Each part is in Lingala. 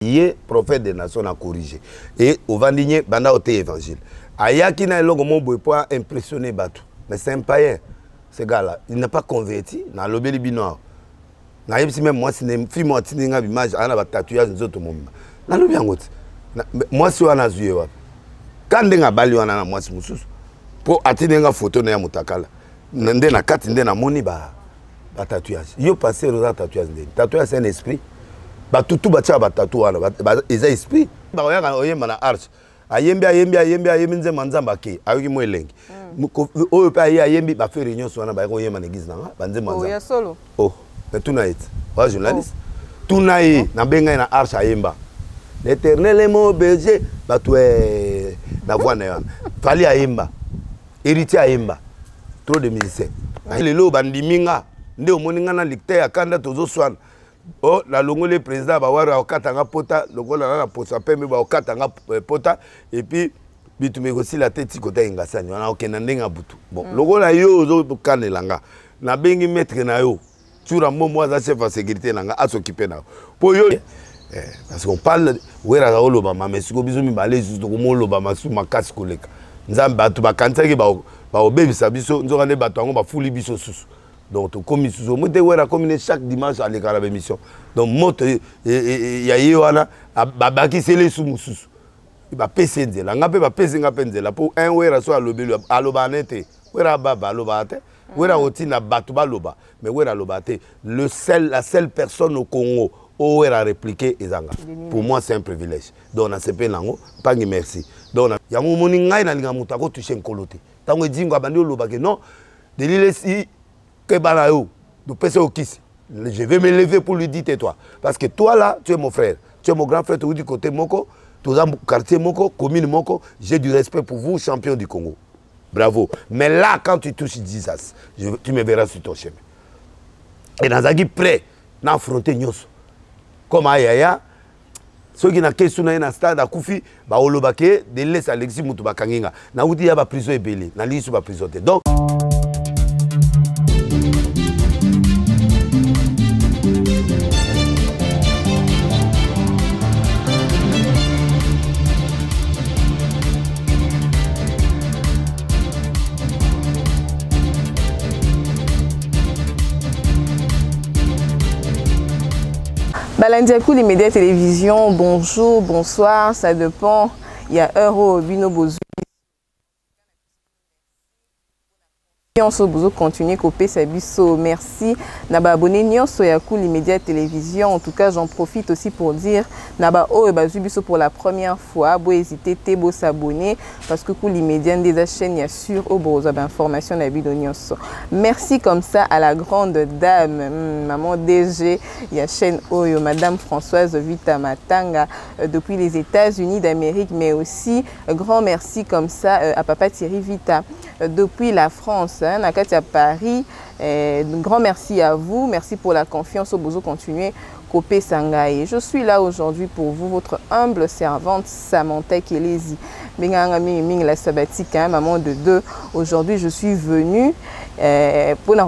Il est prophète des nations à corriger. Et au Vandigné, banda au évangile. Ayaki na elongo mon boy pour impressionner Batou. Mais c'est un païen. Ce gars-là, il n'est pas converti. Dans l'obéli binoir. Même moi, si je suis moi, si je suis image, je suis tatouage dans autres moments. Dans l'obéli en moi, si je suis en quand je suis bali wana moi si mususu pour atteindre une photo na mutakala ndé na kati ndé na moni ba tatouage yo passer aux tatouage ndé tatouage c'est un esprit ba tutu ba tia ba tatou wana ba eza esprit ba oyaka oyemba na arche ayembi nze manzamba ke ayoki mo elengi oyo pe ayembi ba faire réunion so wana ba oyemba na église na ba nze manzamba ya solo oh mais tonight wa journaliste tonight na benga na arche ayemba l'Éternel est mon berger batoué na voix na fali ayemba héritier ayemba trop de musiciens lelo bandiminga nde omoninga na licteur akanda tozo swana oh la longole président ba wara okatanga pota lokola na posa pembe ba okatanga pota et puis bitume aussi la tête kota ingasani wana okena ndenga butu bon lokola yo ozo kanelanga na bengi maître na yo tura momo za chef de sécurité nanga asoccuper na po yo parce qu'on parle wera za olobama mais siko biso mibale juste ko molobama su makasi koleka nzambe batu bakansaki ba obebisa biso nzoka ne batu ngo ba fuli biso susu donc to komi susu mote wera komine chaque dimanche à l'écran la émission donc moto ya yewana babaki sele su mususu ba pese nzela ngape ba pese ngape nzela pour un wera so alobelu aloba nete wera baba aloba te wera otina batu baloba mais wera aloba te la seule personne au Congo où a répliqué Ezanga. Pour moi, c'est un privilège. Donc, on a CP Nango, pas de merci. Donc, il y a un moment où il y a un moment où touché un coloté. Tant que dit que non, de l'île ici, que balayo, de passer au kiss. Je vais me lever pour lui dire tais-toi. Parce que toi là, tu es mon frère. Tu es mon grand frère, tu es du côté Moko, tu es dans le quartier Moko, commune Moko. J'ai du respect pour vous, champion du Congo. Bravo. Mais là, quand tu touches Jesus, tu me verras sur ton chemin. Et dans un guide prêt, à affronter Nyos. Comme Ayaya, ceux qui n'ont pas question dans stade à Koufi, bah olobake, de laisser Alexis Moutouba Kanginga. Na outi ya ba prison ebele, na li sur ba prison. Donc Balandiakou, les médias télévision, bonjour, bonsoir, ça dépend. Il y a Euro, Bino Bozu. On se continue copier sa biso. Merci. Naba abonné nyonso ya Kou les médias télévision. En tout cas, j'en profite aussi pour dire naba o bazu biso pour la première fois. Bo hésiter te bo s'abonner parce que Kou les médias des chaînes ya sur au bozo d'information na bido nyonso. Merci comme ça à la grande dame maman DG ya chaîne Oyo madame Françoise Vita Matanga depuis les États-Unis d'Amérique, mais aussi grand merci comme ça à papa Thierry Vita depuis la France. Nakati à Paris, un grand merci à vous, merci pour la confiance au besoin continuer Kopé Sangaye. Je suis là aujourd'hui pour vous, votre humble servante Samantha Kelezi. La sabbatique, maman de deux. Aujourd'hui, je suis venue pour la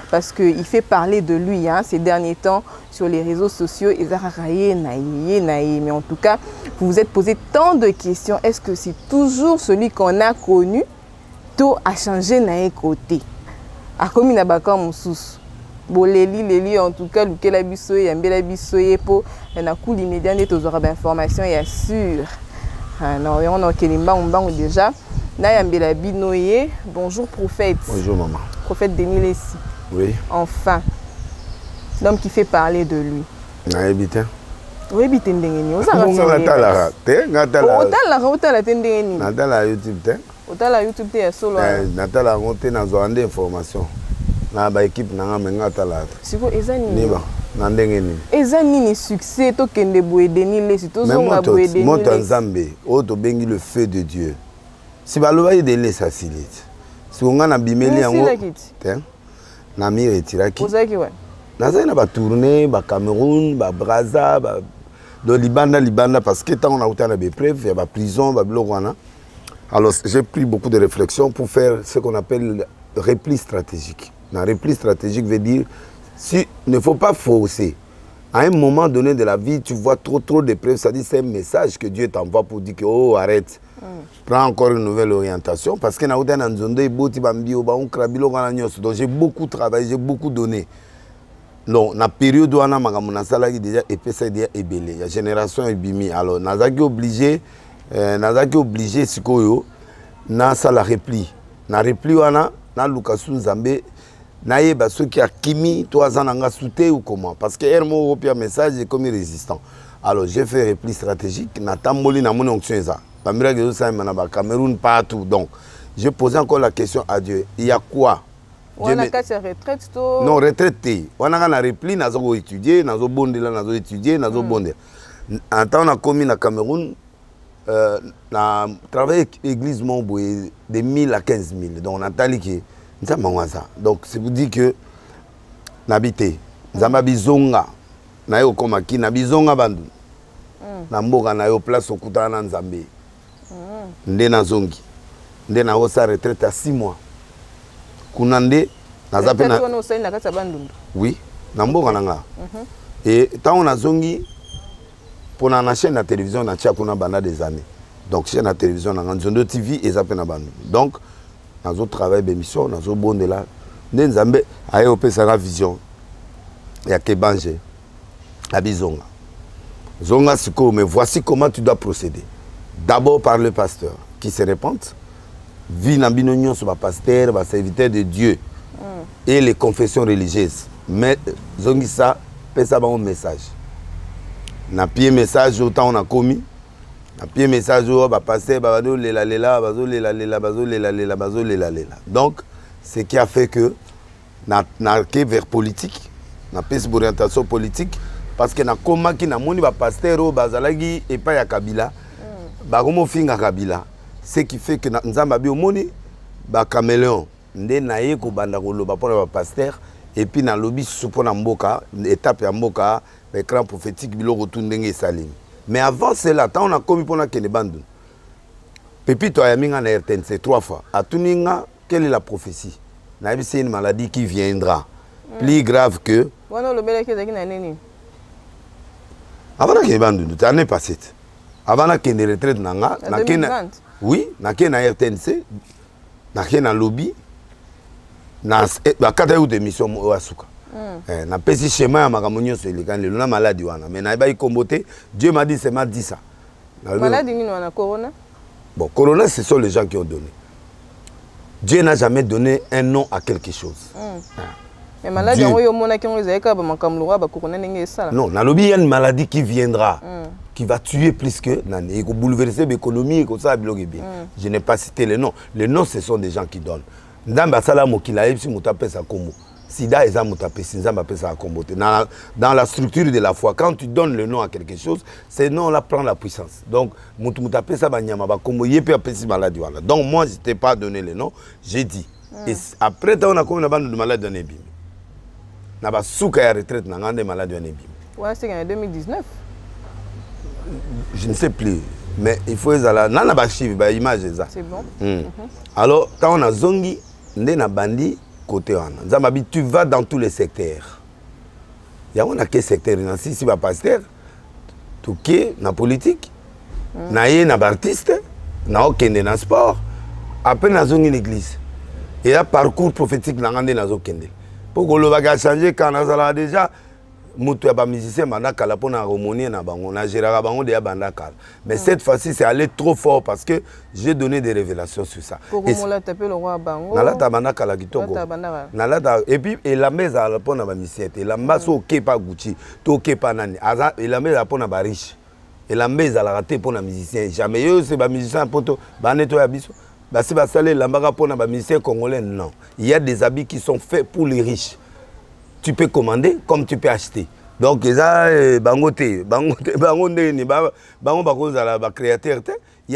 parce qu'il fait parler de lui ces derniers temps sur les réseaux sociaux. Mais en tout cas, vous vous êtes posé tant de questions. Est-ce que c'est toujours celui qu'on a connu? Tout a changé d'un côté. A comme il a bakam moussous. Boleli, en tout cas, le que la bissoye, la bissoye pour un coup l'immédiat net aux aura d'informations et assure. Non, on a déjà. Nayambela Binoye, bonjour prophète. Bonjour maman. Prophète Denis Lessi. Oui. Enfin, l'homme qui fait parler de lui. Naïbité. Oui, bité ndengeni. Otala tendengeni. Natala YouTube te. Otala YouTube te solo. Natala monter na zoande information. Na ba équipe na nga tala. Siko ezani. Niba. Na ndengeni. Ezani ni succès to kende boye Denis Lessi to zonga boye Denis Lessi. Monte Nzambe, o to bengi le feu de Dieu. Si baloba y de laisser facilite. Si on a bimeli yango. Na mi retiraki. Ozaki ouais. Naza na ba tourner ba Cameroun, ba Brazza, ba do Libanda parce que tant on a autant de preuves, il y a ba prison, ba blogwana. Alors j'ai pris beaucoup de réflexion pour faire ce qu'on appelle repli stratégique. La repli stratégique veut dire Si, il ne faut pas forcer. À un moment donné de la vie, tu vois trop de preuves. Ça dit c'est un message que Dieu t'envoie pour dire que, oh, arrête. Prends encore une nouvelle orientation. Parce que donc j'ai beaucoup travaillé, j'ai beaucoup donné. Non, na période où on a déjà épais ébélé. La génération est bimi. Alors, nazaki obligé, sikoyo, na ça la repli. Na repli wana, na Lukasu Nzambe, na yeba ceux qui a kimi, toi zananga souté ou comment. Parce que hermo européen message est comme résistant. Alors, j'ai fait repli stratégique. Na tamboli na mon onction ça. Pamira gezo sa manaba Cameroun partout. Donc, j'ai posé encore la question à Dieu. Il y a quoi? On a qu'à se retraite to... Non, retraité. On a un repli, on a étudié, on a bondé, on a étudié, on a bondé. En temps, on a commis au Cameroun, on a travaillé avec l'église Montboué de 1000 à 15 000. Donc, on a taliki. Donc, c'est pour dire que n'habité. Nzamba bizonga. Na yo komaki na bizonga bandu. Na mboka na yo place okutana na Nzambe. Nde na zongi. Nde na osa retraite à 6 mois. Kunande nazapena oui na mboka nanga et tant on a zongi pour na chaîne de télévision na tia kuna banda des années donc chaîne de télévision na Nzondo TV et zapena bandu donc nazo travail d'émission nazo bonde là Nzambe aye opesa la vision ya kebanje la bizonga zonga siko mais voici comment tu dois procéder d'abord par le pasteur qui se répand. Vie na binonyon sur ma pasteur, ma serviteur de Dieu et les confessions religieuses. Mais zongi ça, pesa ba un message. Na pied message autant on a commis. Na pied message au ba pasteur ba bazo lela bazo lela. Donc ce qui a fait que na vers politique, na pese orientation politique parce que na koma ki na moni ba pasteur au bazalagi et pas ya Kabila. Ba gomo finga Kabila. Ce qui fait que Nzamba biomoni ba caméléon ndé naye ko banda ko loba pour le pasteur et puis na lobby suppona mboka étape ya mboka écran prophétique bilo rotundenge salim. Mais avant cela tant on a commis pour na kene bandu. Pepito ayaminga na RTNC 3 fois. Atuninga quelle est la prophétie? Na c'est une maladie qui viendra plus grave que wana lobela ke zaki na nini? Avant na kene bandu, l'année passée. Avant na kene retraite nanga na kene oui, na RTNC, na lobby, na kata ou d'émission Oasuka. Na pesi schéma ya makamonyo so elekan le na maladie wana mais na ba ikomboté Dieu m'a dit c'est m'a dit ça. Maladie ni wana corona. Bon, corona ce sont les gens qui ont donné. Dieu n'a jamais donné un nom à quelque chose. Mais maladie oyo mona ki ngezeka ba makamlwa ba corona ndenge sala. Non, na lobby il y a une maladie qui viendra. Qui va tuer plus que Nani, qui va bouleverser l'économie, comme ça, je n'ai pas cité les noms. Les noms, ce sont des gens qui donnent. Dans la structure de la foi, quand tu donnes le nom à quelque chose, ce nom-là prend la puissance. Donc, donc moi, je ne t'ai pas donné le nom, j'ai dit. Et après, on a comme une bande de malades dans les bim. On a souka retraite dans les malades dans les bim. Ouais, c'est en 2019. Je ne sais plus, mais il faut aller dans la chiffre, bah image ça. C'est bon. Alors quand on a zongi, on a bandi côté on. Zamabi, tu vas dans tous les secteurs. Il y a quel secteur si va pasteur, tout qui na politique, na yé na artiste, na okende na sport, après na zongi l'église. Et là parcours prophétique na ngande na zokende. Pour que le bagage changer quand on a déjà mutu ya ba musicien bandakala pona harmonie na bango na gérera bango de ya bandakala mais cette fois-ci c'est allé trop fort parce que j'ai donné des révélations sur ça et la taper le roi bango na lata bandakala kitoko na lata et puis et la mesa ala pona ba musicien et la mbaso OK pas Gucci to OK pas nani aza et la mesa pona ba riche et la mesa la raté pona musicien jamais eux c'est ba musicien poto ba neto ya biso ba si ba salé la mbaka pona ba musicien congolais non il y a des habits qui sont faits pour les riches. Tu peux commander comme tu peux acheter. Donc, il y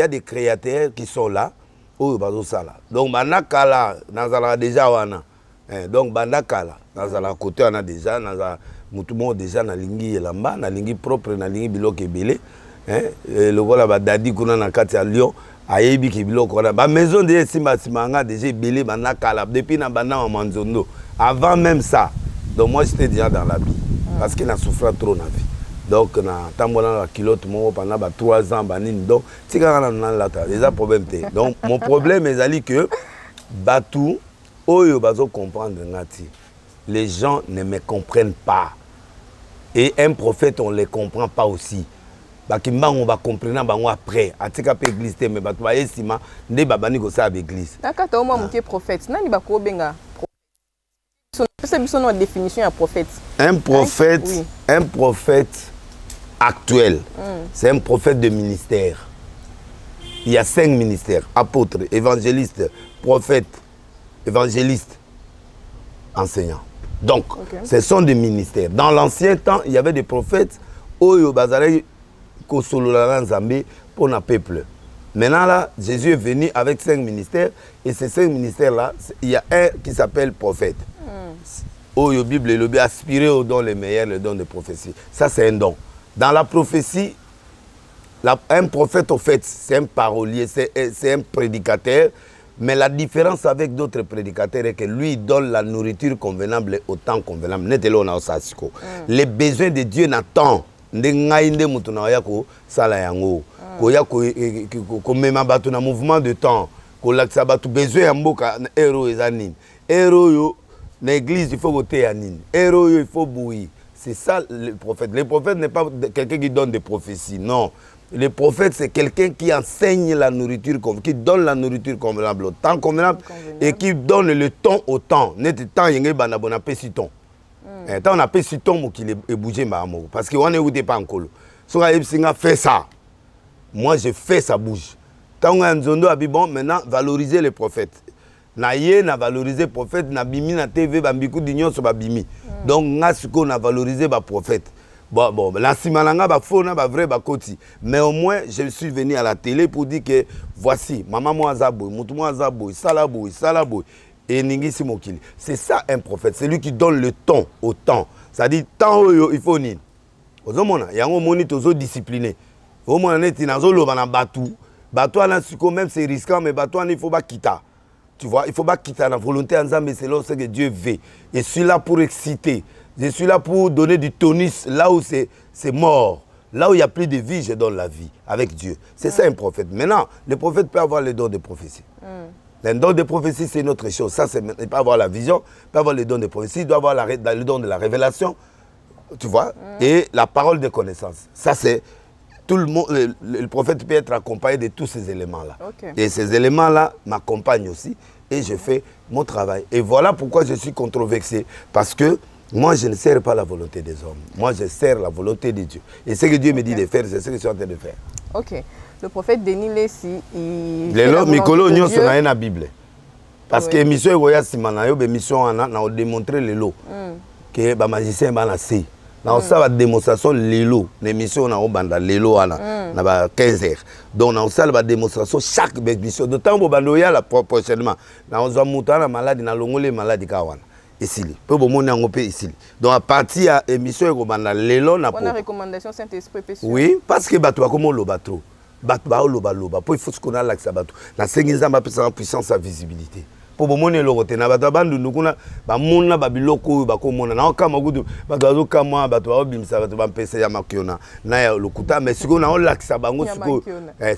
a des créateurs qui sont là. Donc, déjà, donc, côté, on a déjà, déjà, na lingi elamba, na lingi propre, na lingi biloko ebele. Le voilà, dadi kuna na kati ya Lyon. Ayebi ki biloko na ba maison de simba simanga déjà ebele banakala depuis na bana wa Manzondo. Avant même ça, Donc moi j'étais déjà dans la vie. Parce qu'il a souffert trop dans la vie. Donc na tambola la kilote pendant 3 ans banine. Donc c'est quand on a déjà problème. Donc mon problème est que Batou oyo bazo comprendre ngati. Les gens ne me comprennent pas. Et un prophète, on ne les comprend pas aussi. On va comprendre après. Atika pe église mais batu ba estima nde babani ko sa église. D'accord, tu as un prophète. Nani ba ko benga. C'est une définition d'un prophète. Un prophète, oui. Un prophète actuel. C'est un prophète de ministère. Il y a 5 ministères: apôtre, évangéliste, prophète, évangéliste, enseignant. Donc, ce sont des ministères. Dans l'ancien temps, il y avait des prophètes Oyo Bazare Kosolola Nzambe pour le peuple. Maintenant, là, Jésus est venu avec 5 ministères. Et ces 5 ministères-là, il y a un qui s'appelle prophète. Oyo Bible, le bien aspiré au don les meilleurs, le don de prophétie. Ça, c'est un don. Dans la prophétie, un prophète, au fait, c'est un parolier, c'est un prédicateur. Mais la différence avec d'autres prédicateurs est que lui il donne la nourriture convenable au temps convenable. Les besoins de Dieu n'attendent. Mouvement de temps. Besoin l'église, il faut voter à Nine. Il faut bouillir. C'est ça le prophète. Le prophète n'est pas quelqu'un qui donne des prophéties. Non. Le prophète, c'est quelqu'un qui enseigne la nourriture, qui donne la nourriture convenable au temps convenable et qui donne le temps au temps. Temps, il y a un peu de temps. Quand on a peu de temps, il est bougé. Parce qu'on n'est pas encore. Si on a fait ça, moi, je fais ça bouge. Quand on a un zondo, bon, maintenant, valoriser les prophètes. Naye na valoriser prophète, na bimi na TV, bambikou d'ignon sur babimi. Donc, on a valorisé les prophètes. Bon, la simananga ba faux na ba vrai ba koti. Mais au moins je suis venu à la télé pour dire que voici maman moi zaboy, mutu moi zaboy, salaboy et ningisi mokili. C'est ça un prophète, c'est lui qui donne le temps au temps. Ça dit temps il faut ni. Ozomona yango moni tozo discipliné. Au moins neti nazo loba na batu. Batu ala siko même c'est risquant mais batu il faut pas quitter. Tu vois, il faut pas quitter la volonté ensemble selon ce que Dieu veut. Et je suis là pour exciter. Je suis là pour donner du tonus là où c'est mort. Là où il n'y a plus de vie, je donne la vie avec Dieu. C'est ça un prophète. Maintenant, le prophète peut avoir le don de prophétie. Le don de prophétie, c'est une autre chose. Ça, il peut avoir la vision, il peut avoir le don de prophétie, il doit avoir le don de la révélation, tu vois, et la parole de connaissance. Ça, c'est tout le monde. Le prophète peut être accompagné de tous ces éléments-là. Et ces éléments-là m'accompagnent aussi et je fais mon travail. Et voilà pourquoi je suis controversé. Parce que moi, je ne sers pas la volonté des hommes. Moi, je sers la volonté de Dieu. Et ce que Dieu me dit de faire, c'est ce que je suis en train de faire. Ok. Le prophète Denis Lessi, il... Mikolo, nous sommes dans la Bible. Parce que mission Egoya Simanayo, mission a démontré le lot. Que les magiciens sont assez. Dans la démonstration, les lots. L'émission, on a banda les lots à 15 heures. Donc, on a la démonstration chaque mission. D'autant que bandoya la prochainement. On a monté la maladie, on a l'ongolé maladie kawana. Ici, peu de monde en ici. Donc à partir de l'émission, on a une recommandation Saint-Esprit. Oui, parce que bateau comme le bateau, bateau, pour il faut qu'on a l'accès bateau. La Seigneur m'a en puissance à visibilité. Pour le monde le roté, na bateau bandu nous kuna ba mona ba biloko ba ko mona na kama gudu bateau kama bateau bimisa bateau ba pesa ya makiona na ya lokuta mais siko na l'accès bango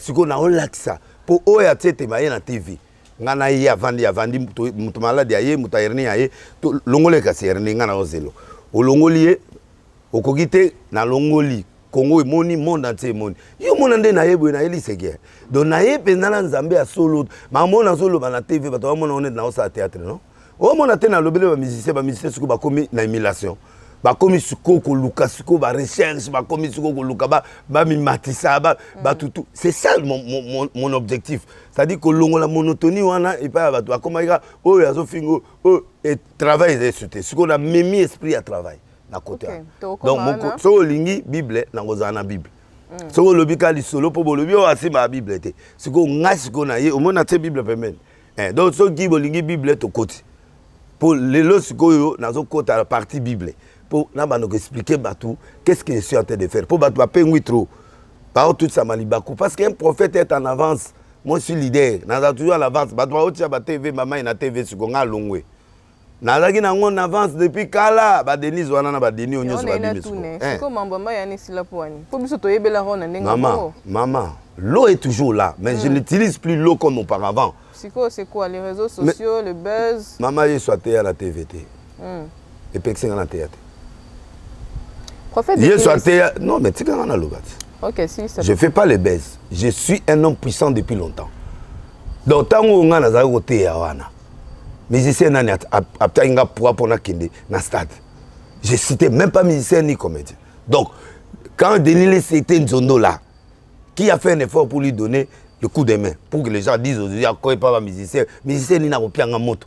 siko na l'accès pour oya tete ba na TV. Ngana yi avandi mutu maladi aye mutu ayerni aye longole kasi erni ngana ozelo olongoli okogite na longoli Congo emoni monde entier moni yo mona nde na yebo na elisege donc na yepe na nzambe ya solo mamona solo ba na TV bato mona on est na osa théâtre non o mona te na lobele ba musicien suko ba komi na émulation ba komi suko ko luka suko ba recherche ba komi suko ko luka ba mi matisa ba tutu c'est ça mon objectif. C'est-à-dire que la monotonie, et pas comme oh, yazo fingo, oh, et travail, c'est ce qu'on a même esprit à travail. Donc, si on lit Bible, on a la Bible. Si on lit le solo, pour le bio, c'est ma Bible. Si on a ce qu'on a, au moins, on a la Bible. Donc, si on lit la Bible, on côté. Pour les lots, on a la partie Bible. Pour nous expliquer qu'est-ce que je suis en train de faire. Pour ne pas trop. Par tout ça, parce qu'un prophète est en avance. Moi, je suis leader. Je suis toujours à l'avance. Je suis à la TV, maman est à la TV, je suis à Longwe. nazaki nango en avance depuis kala ba Denise wana na ba Denis onyo so ba bimeso maman l'eau est toujours là mais je n'utilise plus l'eau comme auparavant. C'est quoi les réseaux sociaux, le buzz? Maman je suis à la TVT et pexing à la théâtre prophète je suis à non mais tu quand on a lobat. OK, si ça je fais pas les buzz, je suis un homme puissant depuis longtemps. Donc tant on a nazaki côté ya wana musicien nani aptainga pour na kende na stade. Je citais même pas musicien ni comédien. Donc quand Denis c'était Nzondo là qui a fait un effort pour lui donner le coup de main pour que les gens disent aujourd'hui à quoi pas musicien ni na kopianga moto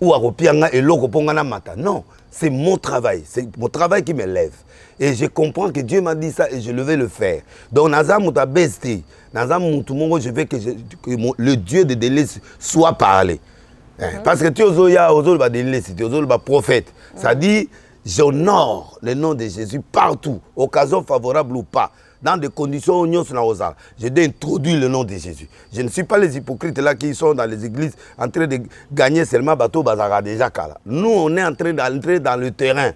ou à kopianga eloko ponga na mata. Non, c'est mon travail qui me lève et je comprends que Dieu m'a dit ça et je vais le faire. Donc naza muta besti naza mutu mongo je veux que le Dieu de Denis soit parlé. Parce que tu es le prophète. Ça dit, j'honore le nom de Jésus partout, occasion favorable ou pas, dans des conditions où je dois introduire le nom de Jésus. Je ne suis pas les hypocrites là qui sont dans les églises en train de gagner seulement bateau bazara déjà kala. Nous on est en train d'entrer dans le terrain.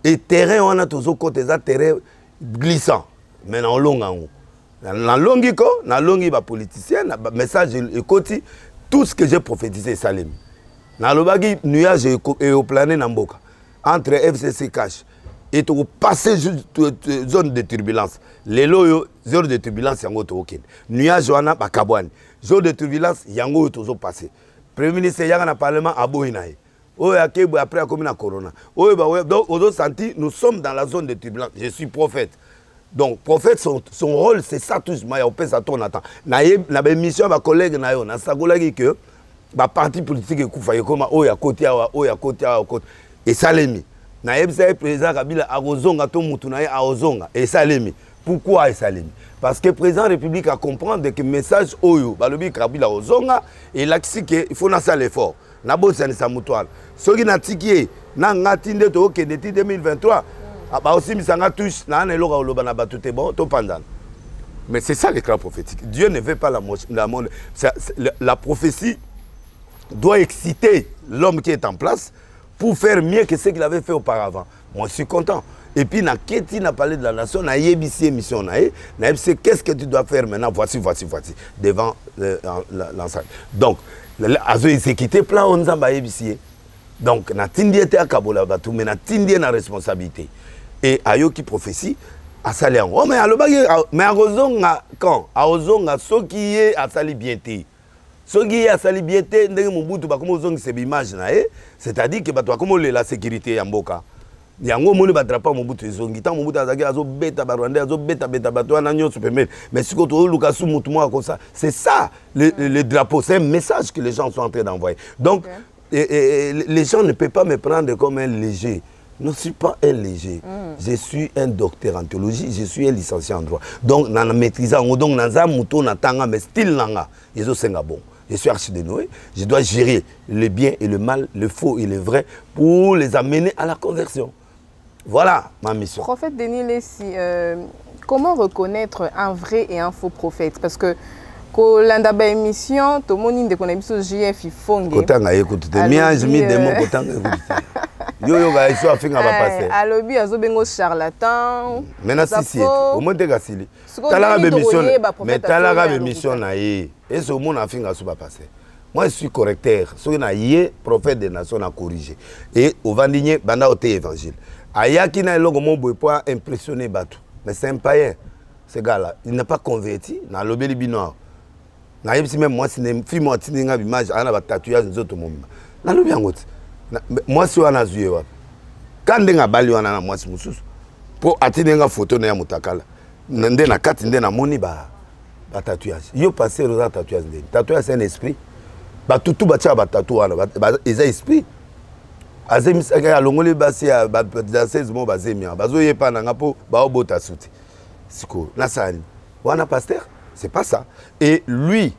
Et terrain on a toujours côté ça terrain glissant. Mais en long en haut. Dans longuiko, dans longi politicien, message écoute. Tout ce que j'ai prophétisé, Salim. Dans le bagage, nuage et au plané Namboka. Entre FCC Cash et au passé zone de turbulence. Les lots, zone de turbulence, yango to okin. Nuage wana bakabwani. Zone de turbulence, yango to passé. Premier ministre yanga na parlement à Bohinaï. Oh yakebo après a commis na corona. Oh donc aux senti, nous sommes dans la zone de turbulence. Je suis prophète. Donc, prophète, son rôle, c'est ça tout. Mais on peut s'attendre à temps. Na mission ma collègue na yo, na sagolagi que ba parti politique kufa yekoma o ya côté et salemi. Na yebisa président Kabila arozonga to mutu na ye arozonga et salemi. Pourquoi et salemi? Parce que le président de la République a comprendre que message oyo balobi Kabila arozonga et là que il faut na ça l'effort. Na bo ça sa mutual. Soki na tikié na ngatinde to ke de 2023. Mais c'est ça l'écran prophétique. Dieu ne veut pas la monde. La prophétie doit exciter l'homme qui est en place pour faire mieux que ce qu'il avait fait auparavant. Moi, je suis content. Et puis, Keti n'a parlé de la nation, n'a yébissé mission, n'a yébissé qu'est-ce que tu dois faire maintenant, voici, devant l'ensemble. Donc, il s'est quitté plein, on a yébissé. Donc, na tindi était à Kabola, mais na tindi na responsabilité. Et ayoki prophétie à Salian. Oh mais mais à Ozonga quand à Ozonga ce qui est à Sali bienté. Ce qui est à Sali bienté ndenge Mobutu ba comme Ozonga c'est image na c'est-à-dire que ba toi comme la sécurité ya mboka. Yango moni ba drapeau Mobutu Ozonga tant Mobutu azaki azo beta ba Rwanda azo beta bato na nyo supermen. Mais si ko luka su mutu moi comme ça, c'est ça le drapeau, c'est un message que les gens sont en train d'envoyer. Donc les gens ne peuvent pas me prendre comme un léger. Je ne suis pas un léger. Je suis un docteur en théologie, je suis un licencié en droit. Donc, dans la maîtrise, donc, mais style nanga, bon. Je suis archi de Noé, je dois gérer le bien et le mal, le faux et le vrai pour les amener à la conversion. Voilà ma mission. Prophète Denis Lessi, comment reconnaître un vrai et un faux prophète? Parce que quand l'andaba émission, tout le monde connaît bien JF Ifongue. Quand on a écouté, je mis des mots quand on a écouté. Yo ga iso afinga ba passer. Alobi azobengo charlatan. Maintenant si au moins te gasili. Tala ga mission mais tala ga mission na ye. Et ce monde afinga so ba passer. Moi je suis correcteur. So na yé prophète des nations a corrigé. Et au vandigné banda au évangile. Ayaki na elongo mon boy pour impressionner batu. Mais c'est un païen. Ce gars-là, il n'est pas converti na lobeli binoir. Na yebisi même moi c'est une fille moi tininga image ana ba tatouage nzoto momba. Na lobi angoti. Moi si on a joué quand on bali wana na moi si mususu pour atteindre photo na ya mutakala ndé na kati ndé na moni ba tatouage yo passer aux tatouage ndé tatouage c'est un esprit ba tutu ba tia ba tatou wana ba eza esprit azemi saka longoli basi ya ba dans 16 mois bazemia bazo yepa na ngapo ba obota suti siko na sani wana pasteur c'est pas ça et lui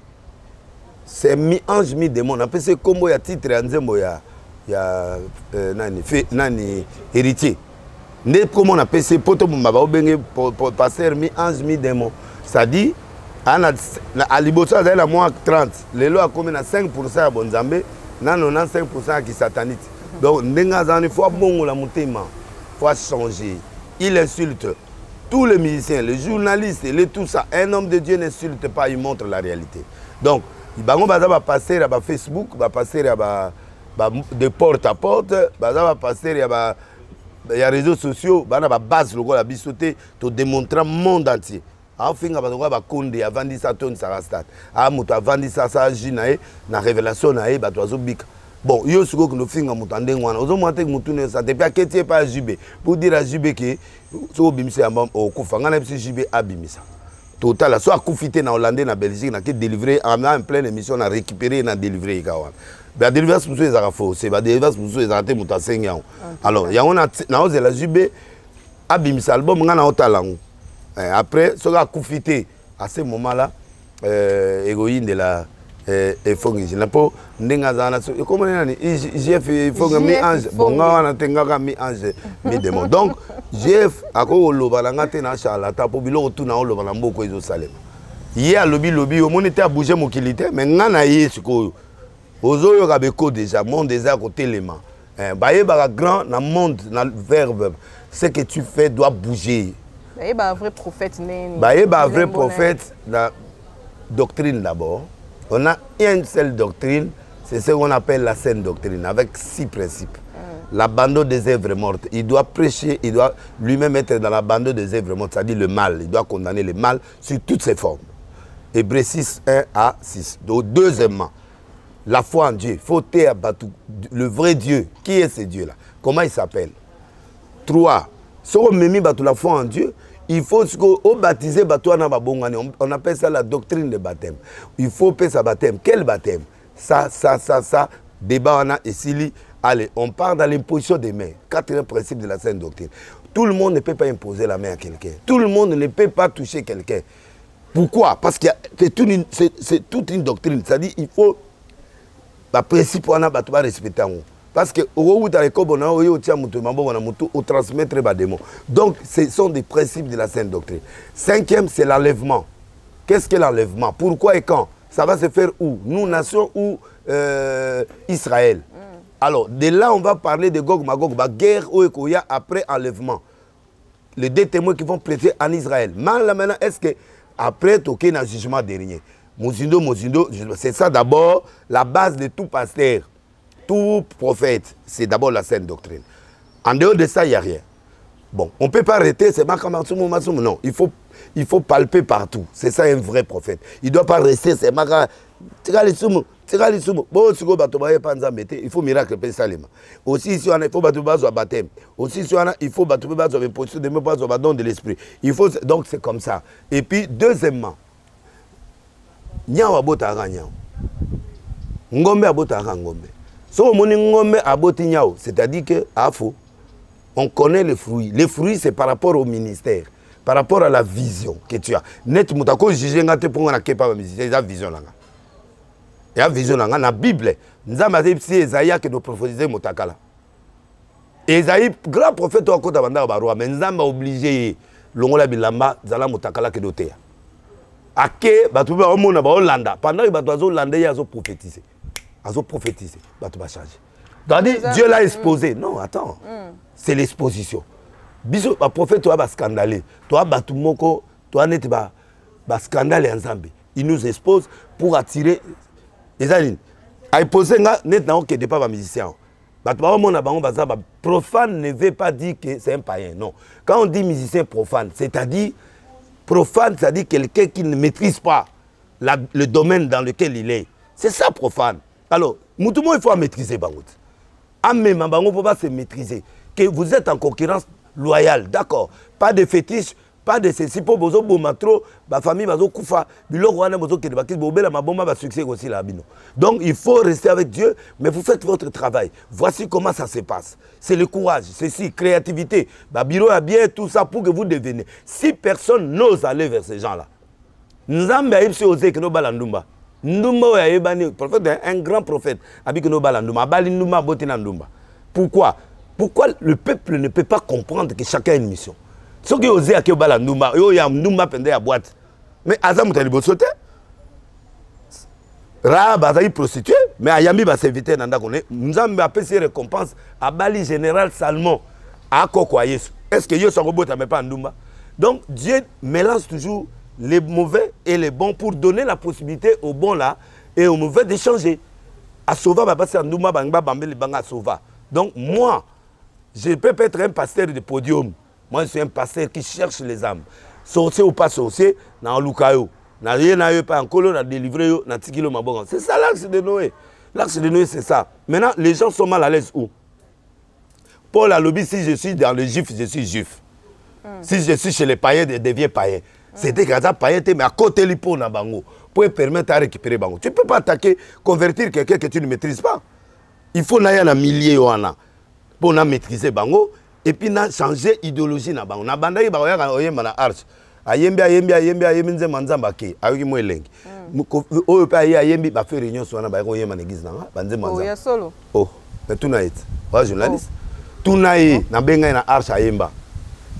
c'est mi ange mi démon appelé c'est combo ya titre ya nzembo ya nani héritier. Ne comment on appelle ces potes pour passer mi ange mi démon. Ça dit à Libosa la moins 30. Les lois comme na 5% à Bonzambe na 95% qui satanite. Donc il faut bon la motema, faut changer. Il insulte tous les musiciens, les journalistes, les tout ça. Un homme de Dieu n'insulte pas, il montre la réalité. Donc il va passer à Facebook, va passer de porte à porte, va passer à les réseaux sociaux, il y a une base la bisoté pour démontrer le monde entier. Il y a un konde avant de ça tonne ça rastat. Avant de ça ça agit na révélation na ba tozo bika. Bon, yo suko que nous finga mutande ngwana. Ozo monter mutune ça depuis aketie pas jubé. Pour dire à jubé que so bimisa au kufanga na bisi jubé abimisa. Total so akufité na Hollandais na Belgique na ke délivrer en pleine émission na récupérer na délivrer kawa. Ba délivrer pour ceux ça faux, c'est ba délivrer pour ceux ça te mutasenga. Alors, il y a na ose la jubé abimisa album ngana otalangu. Après, ce a confité à ce moment-là, héroïne de la Fongi. Comment on dit GF, il faut que mi ange. Bon, on a tenga mi ange, mi démon. Donc, GF, à quoi on l'a fait na charlatan pour bilo retourner au lobby beaucoup ils ont salé. Hier lobby, au monde était à bouger mon kilité, mais ngana yé ce qu'on. Ozo yo kabeko déjà, monde déjà côté les mains. Baye baga grand dans monde dans verbe, ce que tu fais doit bouger. Il y a un vrai prophète. Il y a un vrai prophète dans la doctrine d'abord. On a une seule doctrine, c'est ce qu'on appelle la saine doctrine, avec 6 principes. L'abandon des œuvres mortes. Il doit prêcher, il doit lui-même être dans l'abandon des œuvres mortes, c'est-à-dire le mal. Il doit condamner le mal sur toutes ses formes. Hébreux 6, 1 à 6. Donc, deuxièmement, la foi en Dieu. Il faut taire le vrai Dieu. Qui est ce Dieu-là? Comment il s'appelle? 3. Si on met la foi en Dieu, il faut baptiser on appelle ça la doctrine de baptême. Il faut payer sa baptême. Quel baptême? Ça, débat on a ici. Allez, on part dans l'imposition des mains. 4e principe de la sainte doctrine. Tout le monde ne peut pas imposer la main à quelqu'un. Tout le monde ne peut pas toucher quelqu'un. Pourquoi? Parce que c'est toute une doctrine. C'est-à-dire qu'il faut... Le principe on a respecter. Parce que on transmettre les démons. Donc, ce sont des principes de la sainte doctrine. 5e, c'est l'enlèvement. Qu'est-ce que l'enlèvement? Pourquoi et quand? Ça va se faire où? Nous, nation ou Israël? Alors, de là, on va parler de Gog Magog, la guerre au Ekoya après enlèvement. Les 2 témoins qui vont prêter en Israël. Maintenant, est-ce que après, il y a un jugement dernier? Mozindo, c'est ça d'abord la base de tout pasteur. Tout prophète, c'est d'abord la sainte doctrine. En dehors de ça, il n'y a rien. Bon, on ne peut pas arrêter, c'est pas comme non. Il faut palper partout. C'est ça un vrai prophète. Il ne doit pas rester, c'est pas il faut miracle, aussi, il faut battre baptême. Aussi, il faut battre position de don de l'esprit. Donc, c'est comme ça. Et puis, deuxièmement, ngombe ngombe. C'est-à-dire que on connaît les fruits. Les fruits, c'est par rapport au ministère, par rapport à la vision que tu as. Net mutako jugé ngate pour na kepa musicien, la vision là. Il y a vision là la Bible. Nous avons dit Esaïe que nous prophétiser motakala. Esaïe grand prophète au côté banda barua, mais nous avons obligé longola bilamba zala motakala que doté. Ake batu ba omona ba Hollanda, pendant que batu Hollandais ya zo prophétiser. Azo prophétiser, batu ba changer. Dieu l'a exposé. Non, attends. C'est l'exposition. Biso ba prophète toi ba scandalé. Toi batu moko, toi net ba scandale ensemble. Il nous expose pour attirer les alines. A poser net na que de pas ba musicien. Batu ba mona bango baza ba profane ne veut pas dire que c'est un païen. Non. Quand on dit musicien profane, c'est-à-dire profane, c'est-à-dire quelqu'un qui ne maîtrise pas le domaine dans lequel il est. C'est ça profane. Alors, il faut maîtriser Bangout. Même Bangout ne peut pas se maîtriser. Que vous êtes en concurrence loyale, d'accord. Pas de fétiche, pas de ceci. Pour vous trop, ma famille va koufa, succès aussi là. Donc, il faut rester avec Dieu, mais vous faites votre travail. Voici comment ça se passe. C'est le courage, ceci, créativité. Bureau a bien tout ça pour que vous deveniez. Si personne n'ose aller vers ces gens-là, nous avons osé que nous balandumba. Ndumba un grand prophète. Pourquoi? Pourquoi le peuple ne peut pas comprendre que chacun a une mission? Ce qui osé à Kébala Ndumba, il y a Ndumba pendant la boîte. Mais Azam Talibo sauté. Ra Bazaï prostitué, mais ayambi ba serviteur nanda koné nzambe apesi récompense à Bali général Salmon à Koko Yesu. Est-ce que Yesu robota mais pas ndumba? Donc Dieu mélange toujours les mauvais et les bons pour donner la possibilité aux bons là et aux mauvais de changer. À Sova va passer ndumba bangba bambeli banga Sova. Donc moi je peux pas être un pasteur de podium. Moi je suis un pasteur qui cherche les âmes. Sorcier ou pas sorcier, na lukayo. Na rien na pas en colo, na délivré yo, na tikilo mabonga. C'est ça l'axe de Noé. L'axe de Noé c'est ça. Maintenant les gens sont mal à l'aise où? Paul a lobby, si je suis dans le juif, je suis juif. Si je suis chez les païens, je deviens païen. C'était quand ça païen, mais à côté du pot na bango pour permettre à récupérer bango. Tu ne peux pas attaquer, convertir quelqu'un que tu ne maîtrises pas. Il faut naïa na millier wana pour na maîtriser bango et puis na changer idéologie na bango. Na bandaï ba oya oyemba na arche. Ayembi nze manzamba ke ayoki mo elengi. Oyo pa ayembi ba faire réunion so na ba oyemba na église na banze manzamba. Oh ya solo. Oh, mais tout na it. Wa journaliste. Tout na yi na benga na arche ayemba.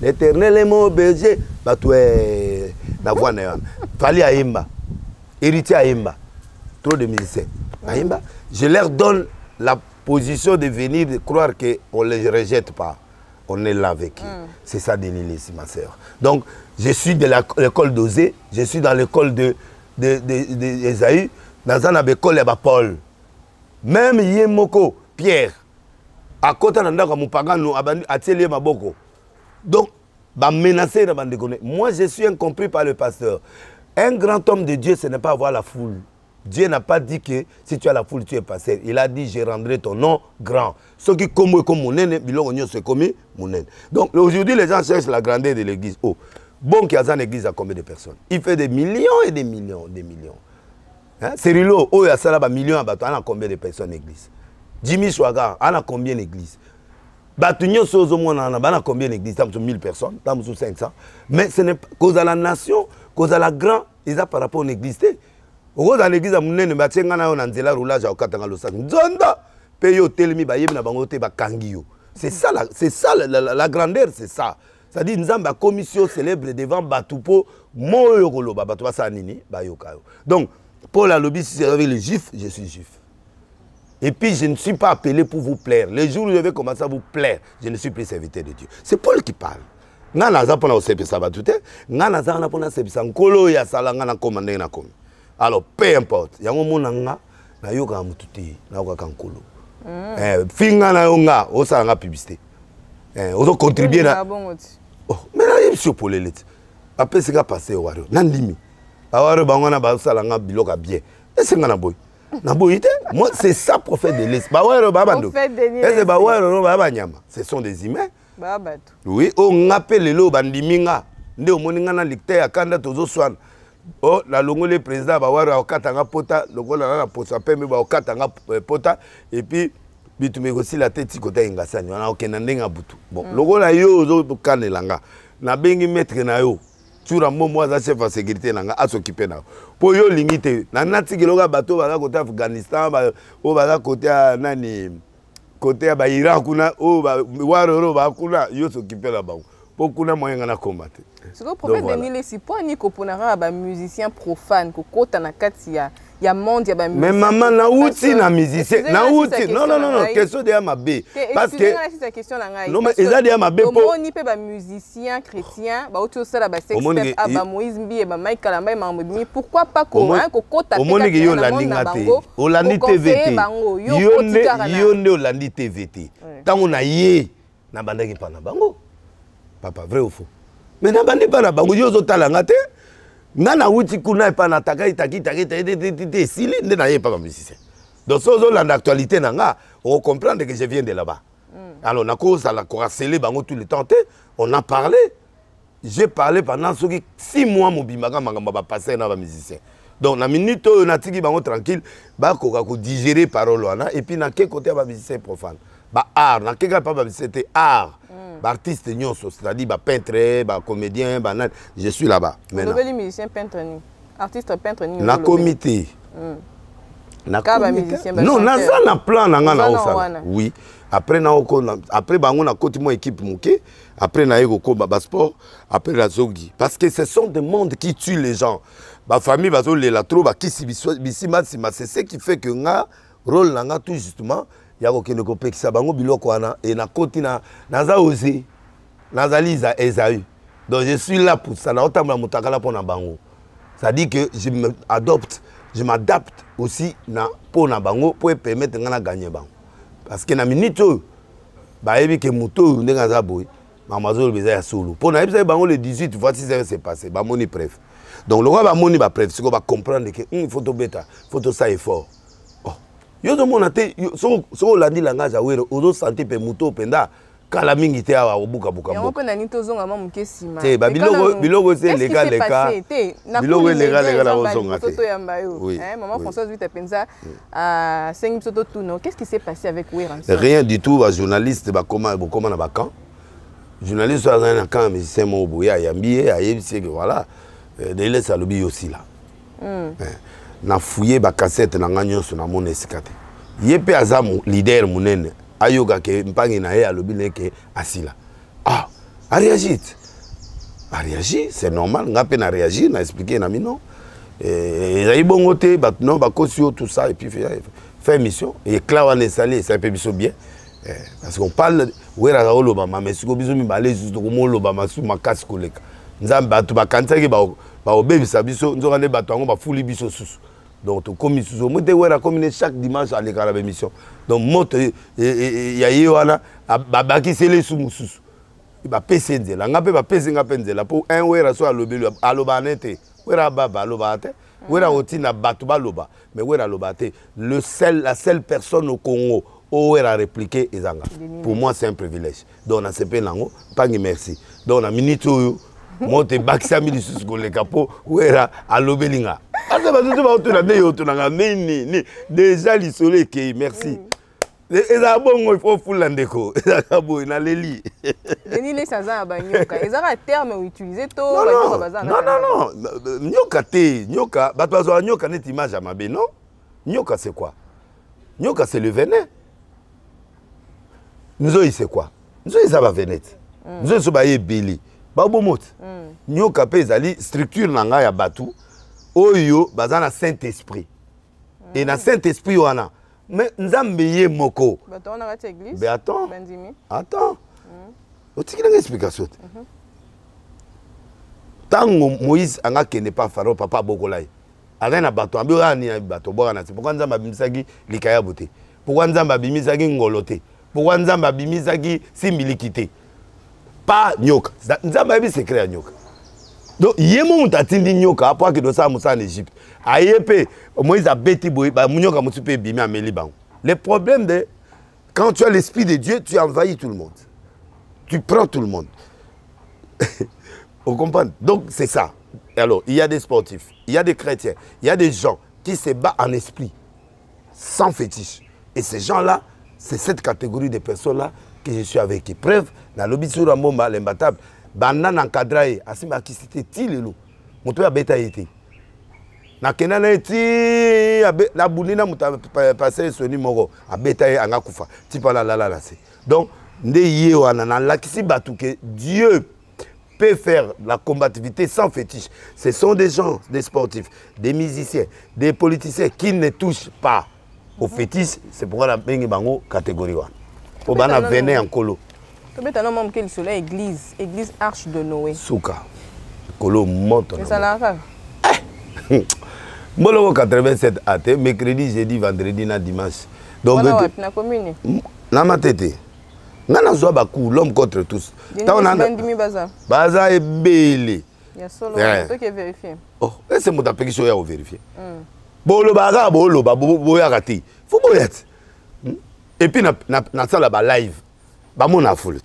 L'Éternel est mon berger, bah tu es la voix néant. Fali ayemba. Héritier ayemba. Trop de musiciens. Ayemba, je leur donne la position de venir de croire qu'on ne les rejette pas. On est là avec eux. C'est ça, Denis, ma soeur. Donc, je suis de l'école d'Osée, je suis dans l'école d'Esaü, dans une école de Paul. Même Yemoko, Pierre, à côté de mon pagano, atelier Maboko. Donc, menacer, moi, je suis incompris par le pasteur. Un grand homme de Dieu, ce n'est pas avoir la foule. Dieu n'a pas dit que si tu as la foule, tu es pasteur. Il a dit, je rendrai ton nom grand. Ce qui comme mon nez, c'est comme mon nez. Donc aujourd'hui, les gens cherchent la grandeur de l'église. Oh, bon, qu'il y a une église à combien de personnes? Il fait des millions et des millions, des millions. Hein? Cyrilo, oh, il y a ça là, millions à bâton. On a combien de personnes l'église? Jimmy Chouaga, on a combien d'églises? Batunyo Sozo, on a combien d'églises? Dans 1000 personnes, dans 500. Mais ce n'est pas cause à la nation, cause à la grande, ils ont par rapport à l'église. Au dans l'église, on a un roulage au Katanga Losak. Zonda, paye telemi ba yebna bangote ba kangio. C'est ça la grandeur, c'est ça. Ça dit Nzamba commission célèbre devant Batupo, Moyo Koloba, Batupa Sanini, Bayokayo. Donc, Paul a lobby, si c'est avec les juifs, je suis juif. Et puis, je ne suis pas appelé pour vous plaire. Les jours où je vais commencer à vous plaire, je ne suis plus serviteur de Dieu. C'est Paul qui parle. Ngana pona osepe sabatute, ngana za pona sepe nkolo ya sala ngana komande na komi. Alors, peu importe. Il y a un monde na yoka mututi na yoka kankolo. Finga na yonga, osa nga publicité. Oso contribuer na. Oh, mais là il sur pour les lettres. Après c'est qu'a passé au waro. Nandimi. Awaro bangona ba sala nga biloka bien. Et c'est nga na boy. Na boy ite. Moi c'est ça prophète de l'Est. Ba waro ba bando. Et c'est ba waro ba ba nyama. Ce sont des humains. Ba bato. Oui, on appelle le bandiminga. Nde omoninga na licteur ya kanda tozo swan. Oh, la longo le président va voir au katanga pota, le gars la posa pembe va au katanga pota et puis bitumé aussi la tête côté ngasani on a aucun ndenga butu. Bon, le gars la yo zo kanelanga. Na bengi maître na yo. Tura moi za chef de sécurité nanga a s'occuper na. Po yo limité. Na nati kiloga bateau va côté Afghanistan ba o ba côté nani côté ba Irak kuna o ba waro ba kuna yo s'occuper là-bas. Pour kuna moyen na combattre. Ce que le prophète Denis si pas ni koponara ba musicien profane ko kota na kati ya monde ya ba musicien. Mais maman na outi na musicien na outi non question de mabe parce que c'est question la ngai. Non mais ils a dit mabe pour on ni pe ba musicien chrétien ba outi osala ba sextet aba Moïse Mbi ba Michael Ambai Mamodini pourquoi pas ko kota au monde yo landinga te Olandi TVT yo ne Olandi TVT tango na ye na bandaki pa na bango papa vrai ou faux. Mais na bandi pas na bango yo zo talanga te ngana wuti kuna pa na taka itaki sili nde na ye pas musicien. Donc so zo l'actualité nanga on comprendre que je viens de là-bas. Alors na cause à la coracélé bango tout le temps on a parlé. J'ai parlé pendant 6 mois mon bimaka mangamba ba passer na ba musicien. Donc na minute na tiki bango tranquille ba ko digérer parole wana et puis na quel côté ba musicien profane. Ba art na quel pas ba c'était art. Artiste c'est-à-dire peintre, comédien, je suis là-bas. Vous avez musicien peintre ni artiste peintre ni na comité. Na comité. Non, na ça na plan na ngana. Oui. Après bango na côté mon équipe moké, après na yeko ba sport, après la zogi parce que ce sont des mondes qui tuent les gens. Ba famille bazo la trop ba kisi bisima c'est ce qui fait que nga rôle nanga tout justement ya kokende kopekisa bango biloko wana et na koti naza osé nazali Esaü. Donc je suis là pour ça. Na otamla mutakala pona bango. Ça dit que je m'adapte aussi na pona bango pour permettre ngana gagner bango. Parce que na minute ba ebi ke muto ndenga za boy mamazolo beza ya solo. Pona ebi bango le 18 voici ce qui s'est passé. Ba moni bref. Donc le roi ba moni ba bref, c'est qu'on va comprendre que photo bêta, photo ça est fort. Oh. Yo do mona te so landi langage awere ozo santé pe muto penda kala mingi te awa obuka buka. Ya on nani tozonga ma mukesima. Te ba biloko c'est légal biloko légal la ozonga te. Maman Françoise vite penza à 5 photo tout non. Qu'est-ce qui s'est passé avec Wera? Rien du tout, ba journaliste ba comment na ba camp. Journaliste dans un camp musicien mo boya yambi ayebi c'est que voilà. De laisse à l'objet aussi là. Na fouillé ba cassette na ngagnon sur na mon escate. Yepé azamu leader munene ayoga ke mpangi na ye à l'objet ke asila. Ah, a réagi. A réagi, c'est normal, ngapé na réagi, na expliqué na mino. Et ayi bongoté ba non ba kosio tout ça et puis fait mission et clawa ne salé, c'est un peu bien. Parce qu'on parle wera za olobama mais siko biso mi balé juste ko mo olobama su makasi koleka. Nzambe batu bakansaki ba obebisa biso nzoka ne batu ngo ba fuli biso susu. Donc to komi susu mo te wera komine chaque dimanche à l'écart de émission. Donc moto ya yewana babaki sele sumu susu. Ba pese nzela ngape ba pese ngape nzela pour un wera so alobelu aloba nete wera baba aloba te wera otina batu ba loba mais wera loba te la seule personne au Congo où elle a répliqué ezanga. Pour moi c'est un privilège. Donc on a CP nango pas merci. Donc on a minute moi te bakisa mi lisusu ko le capo wera alobelinga asa ba tutu ba otuna ne otuna ni déjà l'isolé ke merci eza bongo il faut fula ndeko eza boy na leli Denis les saza ba nyoka eza terme utiliser to ba nyoka bazana non nyoka te nyoka ba tozo nyoka net image mabe non nyoka c'est quoi nyoka c'est le venin nzoi c'est quoi nzoi ça va venette nzoi so ba yebeli Babomot. Nyoka pe ezali structure nanga ya batu oyo bazana Saint-Esprit. Et na Saint-Esprit wana mais nzambe ye moko. Bato on a église. Mais attends. Bendimi. Attends. Otiki na explication. Tango Moïse anga kene pas Pharaon papa bokolai. Alena bato ambira ni bato bwana c'est pourquoi nzamba bimisaki likaya bote. Pourquoi nzamba bimisaki ngolote. Pourquoi nzamba bimisaki simbilikité. Pas nyoka. Nzamba yebi secret ya nyoka. Donc yemo mutatindi nyoka apwa ke dosa musa en Égypte. Ayepe Moïse a beti boy ba nyoka mutupe bimi ameli bango. Le problème de quand tu as l'esprit de Dieu, tu envahis tout le monde. Tu prends tout le monde. Vous comprenez? Donc c'est ça. Alors, il y a des sportifs, il y a des chrétiens, il y a des gens qui se battent en esprit sans fétiche. Et ces gens-là, c'est cette catégorie de personnes-là que je suis avec. Preuve, dans le bisou Ramoma, l'imbattable, Banan encadraé, Asima qui c'était Tilelo, Moutou a bêta été. Na Kenana eti, la boulina mouta passé son numéro, a bêta et Angakufa, Tipa la c'est. Donc, Ndeye Wana, la qui batou que Dieu peut faire la combativité sans fétiche. Ce sont des gens, des sportifs, des musiciens, des politiciens qui ne touchent pas au fétiche. C'est pourquoi la bengi bango catégorie 1. Pour bana venir en colo. Tu peux t'en nommer quelle sur l'église, église Arche de Noé. Souka. Colo monte. Et ça n'a pas. Moi 87 at, mercredi, jeudi, vendredi, na dimanche. Donc na commune. Na ma tête. Nana zoa bakou l'homme contre tous. Baza est belé. Il y a solo toi qui vérifier. Oh, c'est mon application à vérifier. Bolo baga bolo boya raté. Faut boyat. Et puis na sala ba live. Ba mon foule.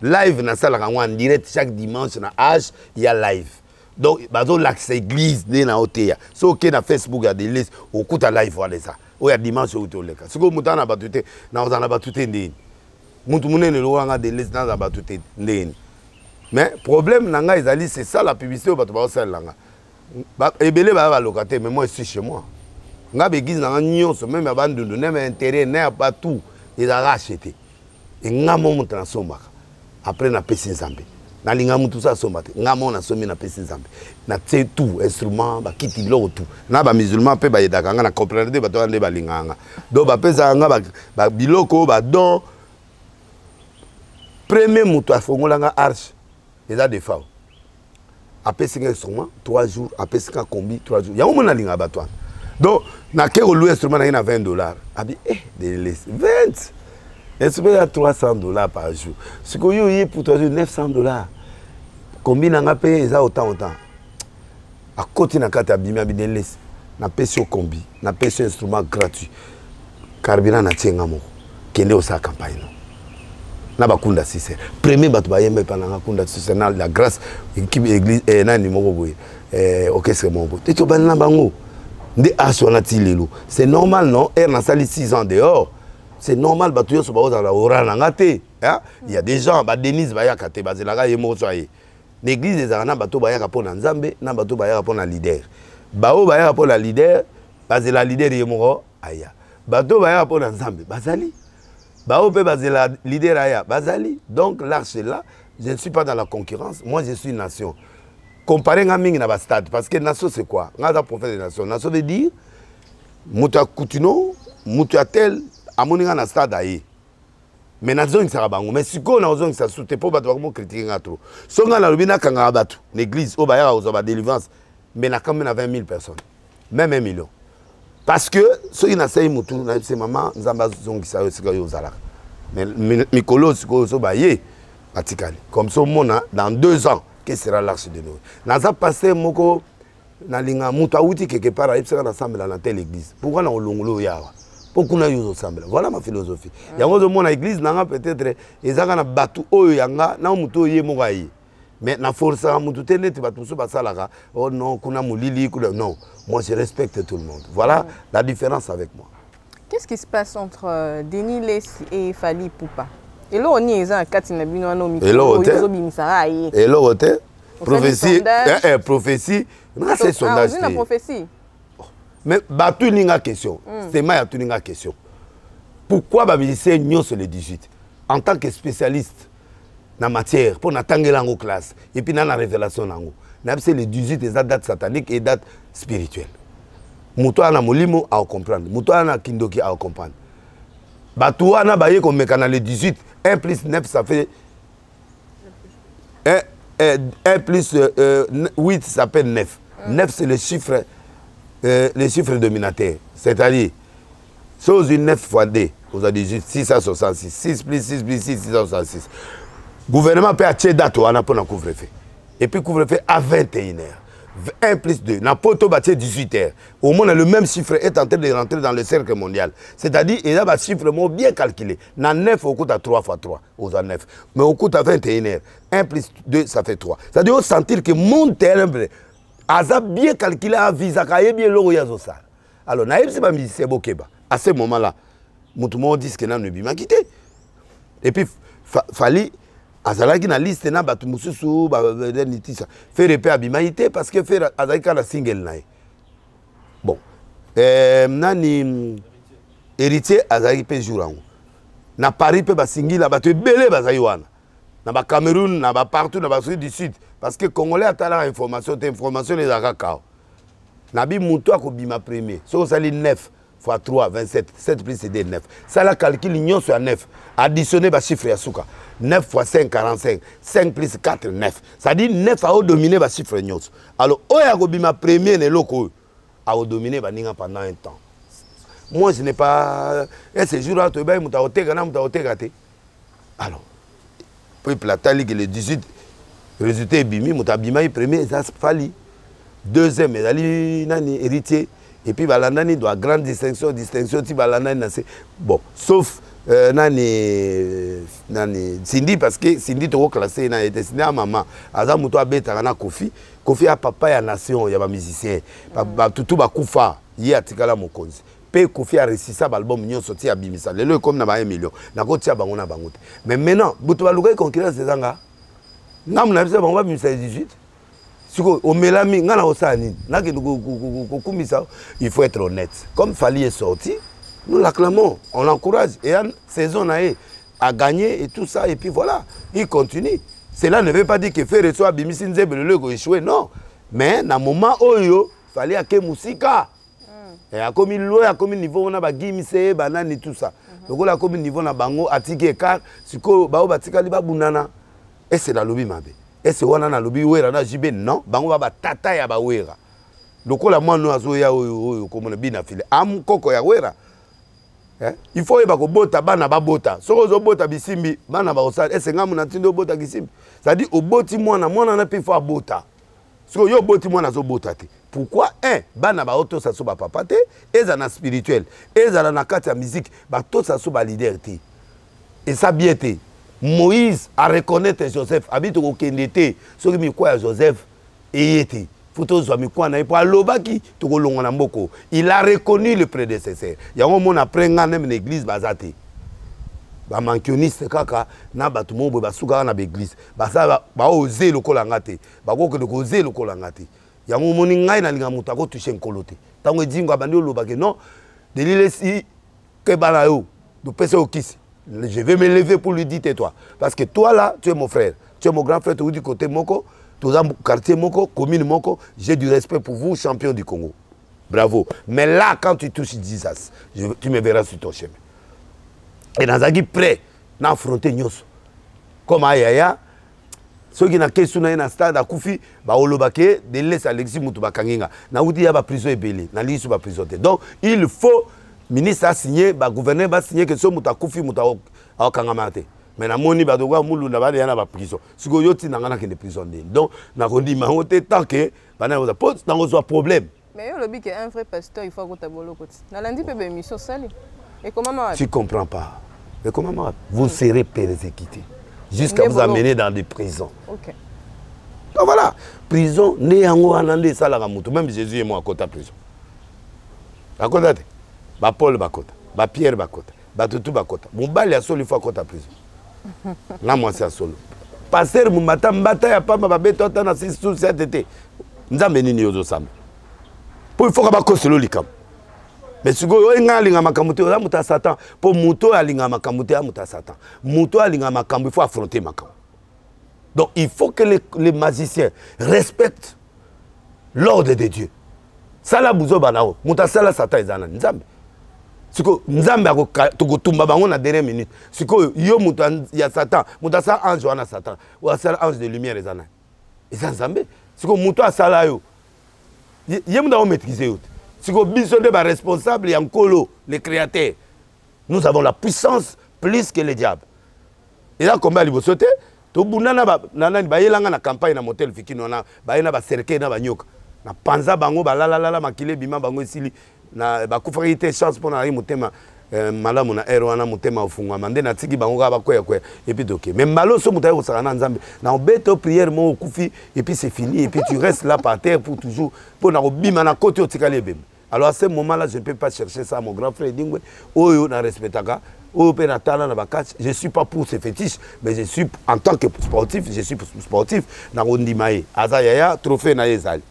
Live na sala en direct chaque dimanche na H, il y a live. Donc bazo l'accès église na oteya. So OK na Facebook ya des listes au kuta live voilà ça. O ya dimanche au toleka. Siko mutana batute na ozana batute ndeni. Mutu munene loanga de les dans abatute ndeni. Mais problème nanga ezali c'est ça la publicité au bato ba osala langa. Ba ebele ba locataire mais moi je suis chez moi. Nga begize nanga nyonso même ya bandundu na intérêt na pas tout ils a racheté. Et nga mo transomaka. Après na pesi nzambe. na linga mutu sa somba te nga mona somi na pesi nzambe na tse tout instrument ba kiti lo tout na ba musulman pe ba yedaka nga na comprendre ba to ande ba linganga do ba pesa nga ba biloko ba don premier mutu afongola nga arche eza de fa apesi nga instrument 3 jours apesi nga combi 3 jours yango mona linga ba to donc na ke ko louer instrument na $20 abi de les 20 instrument à $300 par jour. Ce que vous avez pour toi, $900. Combien on a payé ça autant. À côté de la carte, on a payé sur combi, on a payé sur instrument gratuit. Carburant na tienga mo. Kende osa campagne. Na ba kunda sise. Premier bato ba yembe pendant kunda sise na la grâce équipe église na ni moko boye. Orchestre moko. Te ba na bango. Nde aso na ti lelo. C'est normal non? Er na sali 6 ans dehors. C'est normal, il y a des gens, Denise Bayakate, l'église des Arana, bateau Bayaka pour Nzambe, na bateau Bayaka pour la leader. Bao Bayaka pour la leader, basé la leader Yemoro, aya. Bateau Bayaka pour Nzambe, Bazali. Bao peut baser la leader aya, Bazali. Donc l'arche est là, je ne suis pas dans la concurrence, moi je suis une nation. Comparé à Ming na stade, parce que nation c'est quoi? On a prophète de nation. Nation veut dire, Mouta Koutino, Mouta tel, amoninga na stade aye mais na zone sara bango mais siko na zone sa soute po bato ba critiquer ngato songa na lobina kanga bato l'église o bayaka ozoba délivrance mais na quand même 20 000 personnes même 1 million parce que ceux qui na sei mutu na c'est maman nzamba zongisa yo sika yo zala mais mikolo siko so baye atikali comme ça mona dans 2 ans que sera l'arche de Noé na za passer moko na linga mutu awuti quelque part a ipsaka na sambela na telle église pourquoi na olongolo yawa pourquoi nous avons ensemble? Voilà ma philosophie. Il y a mon église, peut-être, ils ont un bateau, yanga, na muto ye mogaï. Mais na force à muto tene, tu vas tout ça là. Oh non, kuna mulili, non. Moi, je respecte tout le monde. Voilà la différence avec moi. Qu'est-ce qui se passe entre Denis Les et Fally Ipupa? Et là, on y est à Katina Binoano Miko. Et là, on est prophétie. Prophétie. C'est sondage. C'est une prophétie. Mais batu ninga question. C'est ma tuninga question. Pourquoi babisé nyos le 18 en tant que spécialiste dans matière pour n'attendre lango classe et puis dans la révélation lango. N'absé le 18 des dates sataniques et dates spirituelles. Muto ana molimo à comprendre. Muto ana kindoki à comprendre. Batu ana baye comme mekana le 18 1 plus 9 ça fait 1 plus 8 ça fait 9. 9 c'est le chiffre les chiffres dominateurs, c'est-à-dire, chose 9 fois 2, vous avez dit 666, 6 plus 6 plus 6, 666. Le gouvernement peut acheter date pour un couvre-feu. Et puis couvre-feu à 21h. 1 plus 2, n'a pas 18h. Au moins, le même chiffre est en train de rentrer dans le cercle mondial. C'est-à-dire, il y a un chiffre bien calculé. Dans 9, on coûte à 3 fois 3, aux 9. Mais on coûte à 21h. 1 plus 2, ça fait 3. C'est-à-dire, on sentir que mon terrain, Aza bien calculé à visa kaye bien logo ya zosala. Alors naïb c'est pas musicien bokeba. À ce moment-là, mutumo dit que na ne bima quitté. Et puis Fally azalaki na liste na batu mususu ba nitisa. Faire repé abimaité parce que faire azalika na single naï. Bon. Nani héritier azalaki pe jourango. Na Paris pe ba single batu belé bazai wana. Na ba Cameroun, na ba partout na ba Sud du Sud. Parce que Congolais a la information, les Arakao. Nabi Moutou a bima premier. Si vous allez 9 fois 3, 27, 7 plus CD 9. Ça la calcul l'union sur 9. Additionner le chiffre Yasuka. 9 fois 5, 45. 5 plus 4, 9. Ça dit 9 a dominer le chiffre Nyos. Alors, Oya bima premier ne loko a dominer Baninga pendant un temps. Moi, je n'ai pas. Et ce jour-là, tu es Mouta Otega, Mouta Otega. Alors, puis Platali que le 18. Résultat est bimi, Moutabima est premier, ça Fally. Deuxième, il nani héritier. Et puis Balandani doit grande distinction, si Balandani bon, sauf nani Cindy parce que Cindy est classé, il est destiné à maman. Aza Moutou a bêta na Kofi. Kofi a papa et nation, il y a un musicien. Tout ba Koufa, il y a Tikala Mokonzi. Pe Kofi a réussi ça, l'album Nyon sorti à Bimisa. Le comme na 1 million. Na ko tia bango na bangote. Mais maintenant, Boutou ba luka concurrence des anga. Nam na bisa bango ba 18. Siko o melami ngana osani. Na ke kumisa, il faut être honnête. Comme Fally est sorti, nous l'acclamons, on l'encourage et en saison a gagné et tout ça et puis voilà, il continue. Cela ne veut pas dire que faire soit bimisi nzembe le logo échoué, non. Mais dans moment oyo fallait que musika. Et à comme il loin, à comme niveau on a ba gimise banane tout ça. Donc là comme niveau na bango atike car siko bao batika liba bunana. Et c'est la lobby mabe. Et c'est wana na lobby wera na jibe non, bango ba tata ya ba wera. Donc là moi no azoya oyo comme na bina file. Am koko ya wera. Il faut que bota bana babota. Soko zo bota bisimbi bana ba osala. Et c'est ngamu na tindo bota kisimbi. Ça dit au boti mwana na pe faut bota. So yo boti mwana zo bota te. Pourquoi bana ba auto ça so ba papa te, ezana spirituel, ezana na kati ya musique, ba to ça so ba leader te. Et ça bien te. Moïse a reconnaître Joseph, habite au kendete, so ki mi kwa Joseph eyete. Faut zo mi kwa na po alobaki to ko longa na mboko. Il a reconnu le prédécesseur. Ya ngo na prenga même l'église bazate. Ba mankioniste kaka na batu mo ba suka na l'église. Ba sa ba oser lokola ngate. Ba ko ko oser lokola ngate. Yango moni ngai na linga muta ko toucher nkolote. Tango edingo abandi olobake non. Delile si ke bana yo do pese okisi. Je vais me lever pour lui dire tais-toi parce que toi là tu es mon frère. Tu es mon grand frère, tu es du côté moko, tu es dans quartier moko, commune moko, j'ai du respect pour vous champion du Congo. Bravo. Mais là quand tu touches Jesus, tu me verras sur ton chemin. Et dans un prêt d'affronter Nyoso. Comme Ayaya ceux qui na question na stade à Koufi ba olobake de laisser Alexis Mutuba Kanginga na uti ya ba prison ebele na lisu ba prison. Donc il faut ministre a signé ba gouverneur ba signé que ce muta Koufi muta akangamate mais na moni ba doga mulu na ba na ba prison siko yoti na ngana ke de prison. Donc na kondi ma hote tant que ba na za pose dans un problème. Mais yo lobi que un vrai pasteur il faut ko tabolo koti na lundi pe émission sali et comment tu comprends pas. Mais comment vous serez persécuté jusqu'à vous amener dans des prisons. Ok. Donc voilà, prison, même Jésus est moi à côté de la prison. À côté de la Paul Bakota, Pierre Bakota, Batutu Bakota. Mon bal est à solo, il faut à côté de la prison. Là, moi, c'est à solo. Pasteur, mon matin, bataille à pas ma bête, on a 6 sous 7 été. Nous avons mis aux ensemble. Pour il faut que je fasse le mais si vous avez un Satan, pour Mouto alinga makamute amuta Satan. Mouto alinga makambu, il faut affronter makam. Donc il faut que les magiciens respectent l'ordre de Dieu. Sala buzo banao, muta sala Satan ezana nzambe. Siko nzambe ako tumba bango na dernière minute. Siko yo muta ya Satan, muta sa ange wana Satan, ou sala ange de lumière ezana. Ezana nzambe. Siko muto asala yo. Yemuda o maîtriser yo. Si vous êtes responsable et en colo, les créateurs, nous avons la puissance plus que les diables. Et là, combien vous sautez? Tout le monde a une campagne dans motel fikino na ba na ba cercle na ba nyoka na panza bango ba la makile bima bango isili na ba kufrité chance pour na mutema malamu na ero na mutema ofungwa mande na tiki bango ba koya et puis ok mais malo so mutaye ko sala na nzambe na obeto prière mo kufi et puis c'est fini et puis tu restes là par terre pour toujours pour na bima na côté otikale bem. Alors à ce moment-là, je ne peux pas chercher ça, mon grand frère Dingwe. Oh, na respectaka. Oh, penatala na bakach. Je suis pas pour ces fétiches, mais je suis en tant que sportif, je suis sportif. Na rondimae. Azayaya trophée na yezali.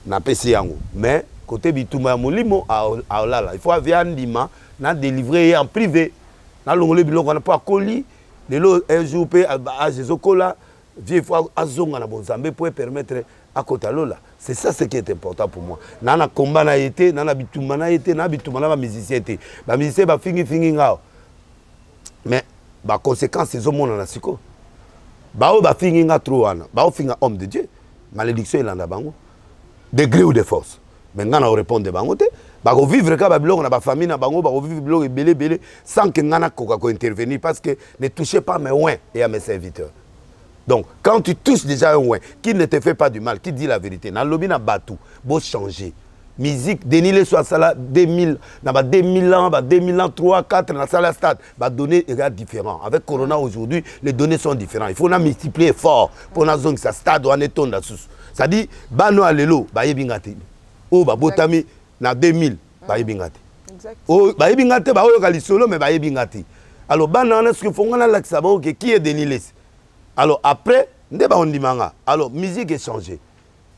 Na pesi yango. Mais côté bituma molimo a olala. Il faut avoir ndima na délivrer en privé. Na longole biloko na pas colis. Lelo un jour pe a jezokola vieux fois azonga na bonzambe pour permettre à Kotalola. C'est ça ce qui est important pour moi. Nana combat na été, nana bituma na été, nana bituma na musicien été. Ba musicien ba fingi ngao. Mais ba conséquence c'est au monde na siko. Ba o ba fingi nga trop wana. Ba o finga homme de Dieu. Malédiction il en a bango. Degré ou de force. Mais ngana o répondre bango te. Ba ko vivre ka ba biloko na ba famille na bango ba ko vivre biloko belé sans que ngana ko intervenir parce que ne touchez pas mes oins et à mes serviteurs. Donc, quand tu touches déjà un ouin qui ne te fait pas du mal, qui dit la vérité, dans le lobby, na batou, beau changer. Musique, Denis le soit ça 2000, 2000 ans, 2000 ans, 3, 4, dans la stade, bah données sont différents. Avec Corona aujourd'hui, les données sont différentes. Il faut multiplier fort pour la zone ça stade ou en éton dans sous. Ça dit, bah no alelo, bah yebingate. Oh bah botami na 2000, bah yebingate. Oh bah yebingate, bah oyo kali solo mais bah yebingate. Alors bah non, est-ce que faut qu'on a l'accès qui est Denis le. Alors après, on dit alors musique est changée.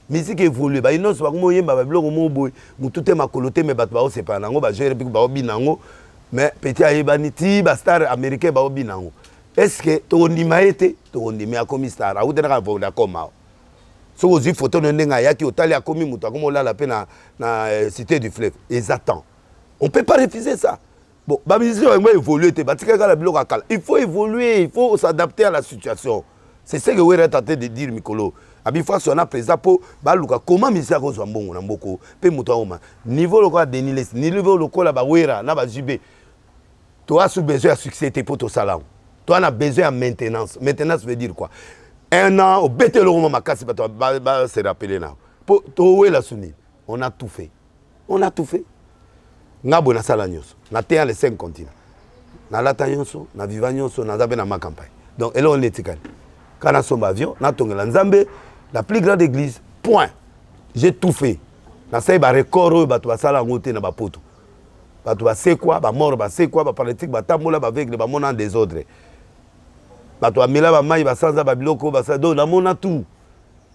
Musique évolue. Bah inno so mo yemba ba biloko mo boy, mututé makoloté mais bato ba o c'est pas nango ba gérer ba binango mais petit ayebani ti ba star américain ba obinango. est-ce que tondima été tondima comme star a utena ka voda koma so ozi photo nenga yaki otali akomi muto akomo la pe na cité du fleuve exactement on peut pas refuser ça bon ba musicien va évoluer te batika ka la biloko akala il faut évoluer il faut s'adapter à la situation c'est ce que Wera tenté de dire Mikolo abi fois son présent pour baluka comment musicien ko zo mbongo na mboko pe muto oma niveau lokwa Deniles niveau lokola ba Wera na ba Jube toi as besoin de succès pour ton salon. Toi, on a besoin de maintenance. Maintenance veut dire quoi? Un an, au bête le roman, ma casse, se rappeler là. Pour toi, la souni, on a tout fait. On a tout fait. On a bonne salle on a les 5 continents. On a la taillonso, on a vivagnoso, on a dans ma campagne. Donc, et là, on est ticane. Quand on a son avion, on a tourné la Nzambé, la plus grande église. Point. J'ai tout fait. On a fait un record, on a fait un record, on a fait bato c'est quoi ba mort ba c'est quoi ba politique ba tamola ba avec ba mona désordre bato amela ba mai ba sanza ba biloko ba sado na mona tout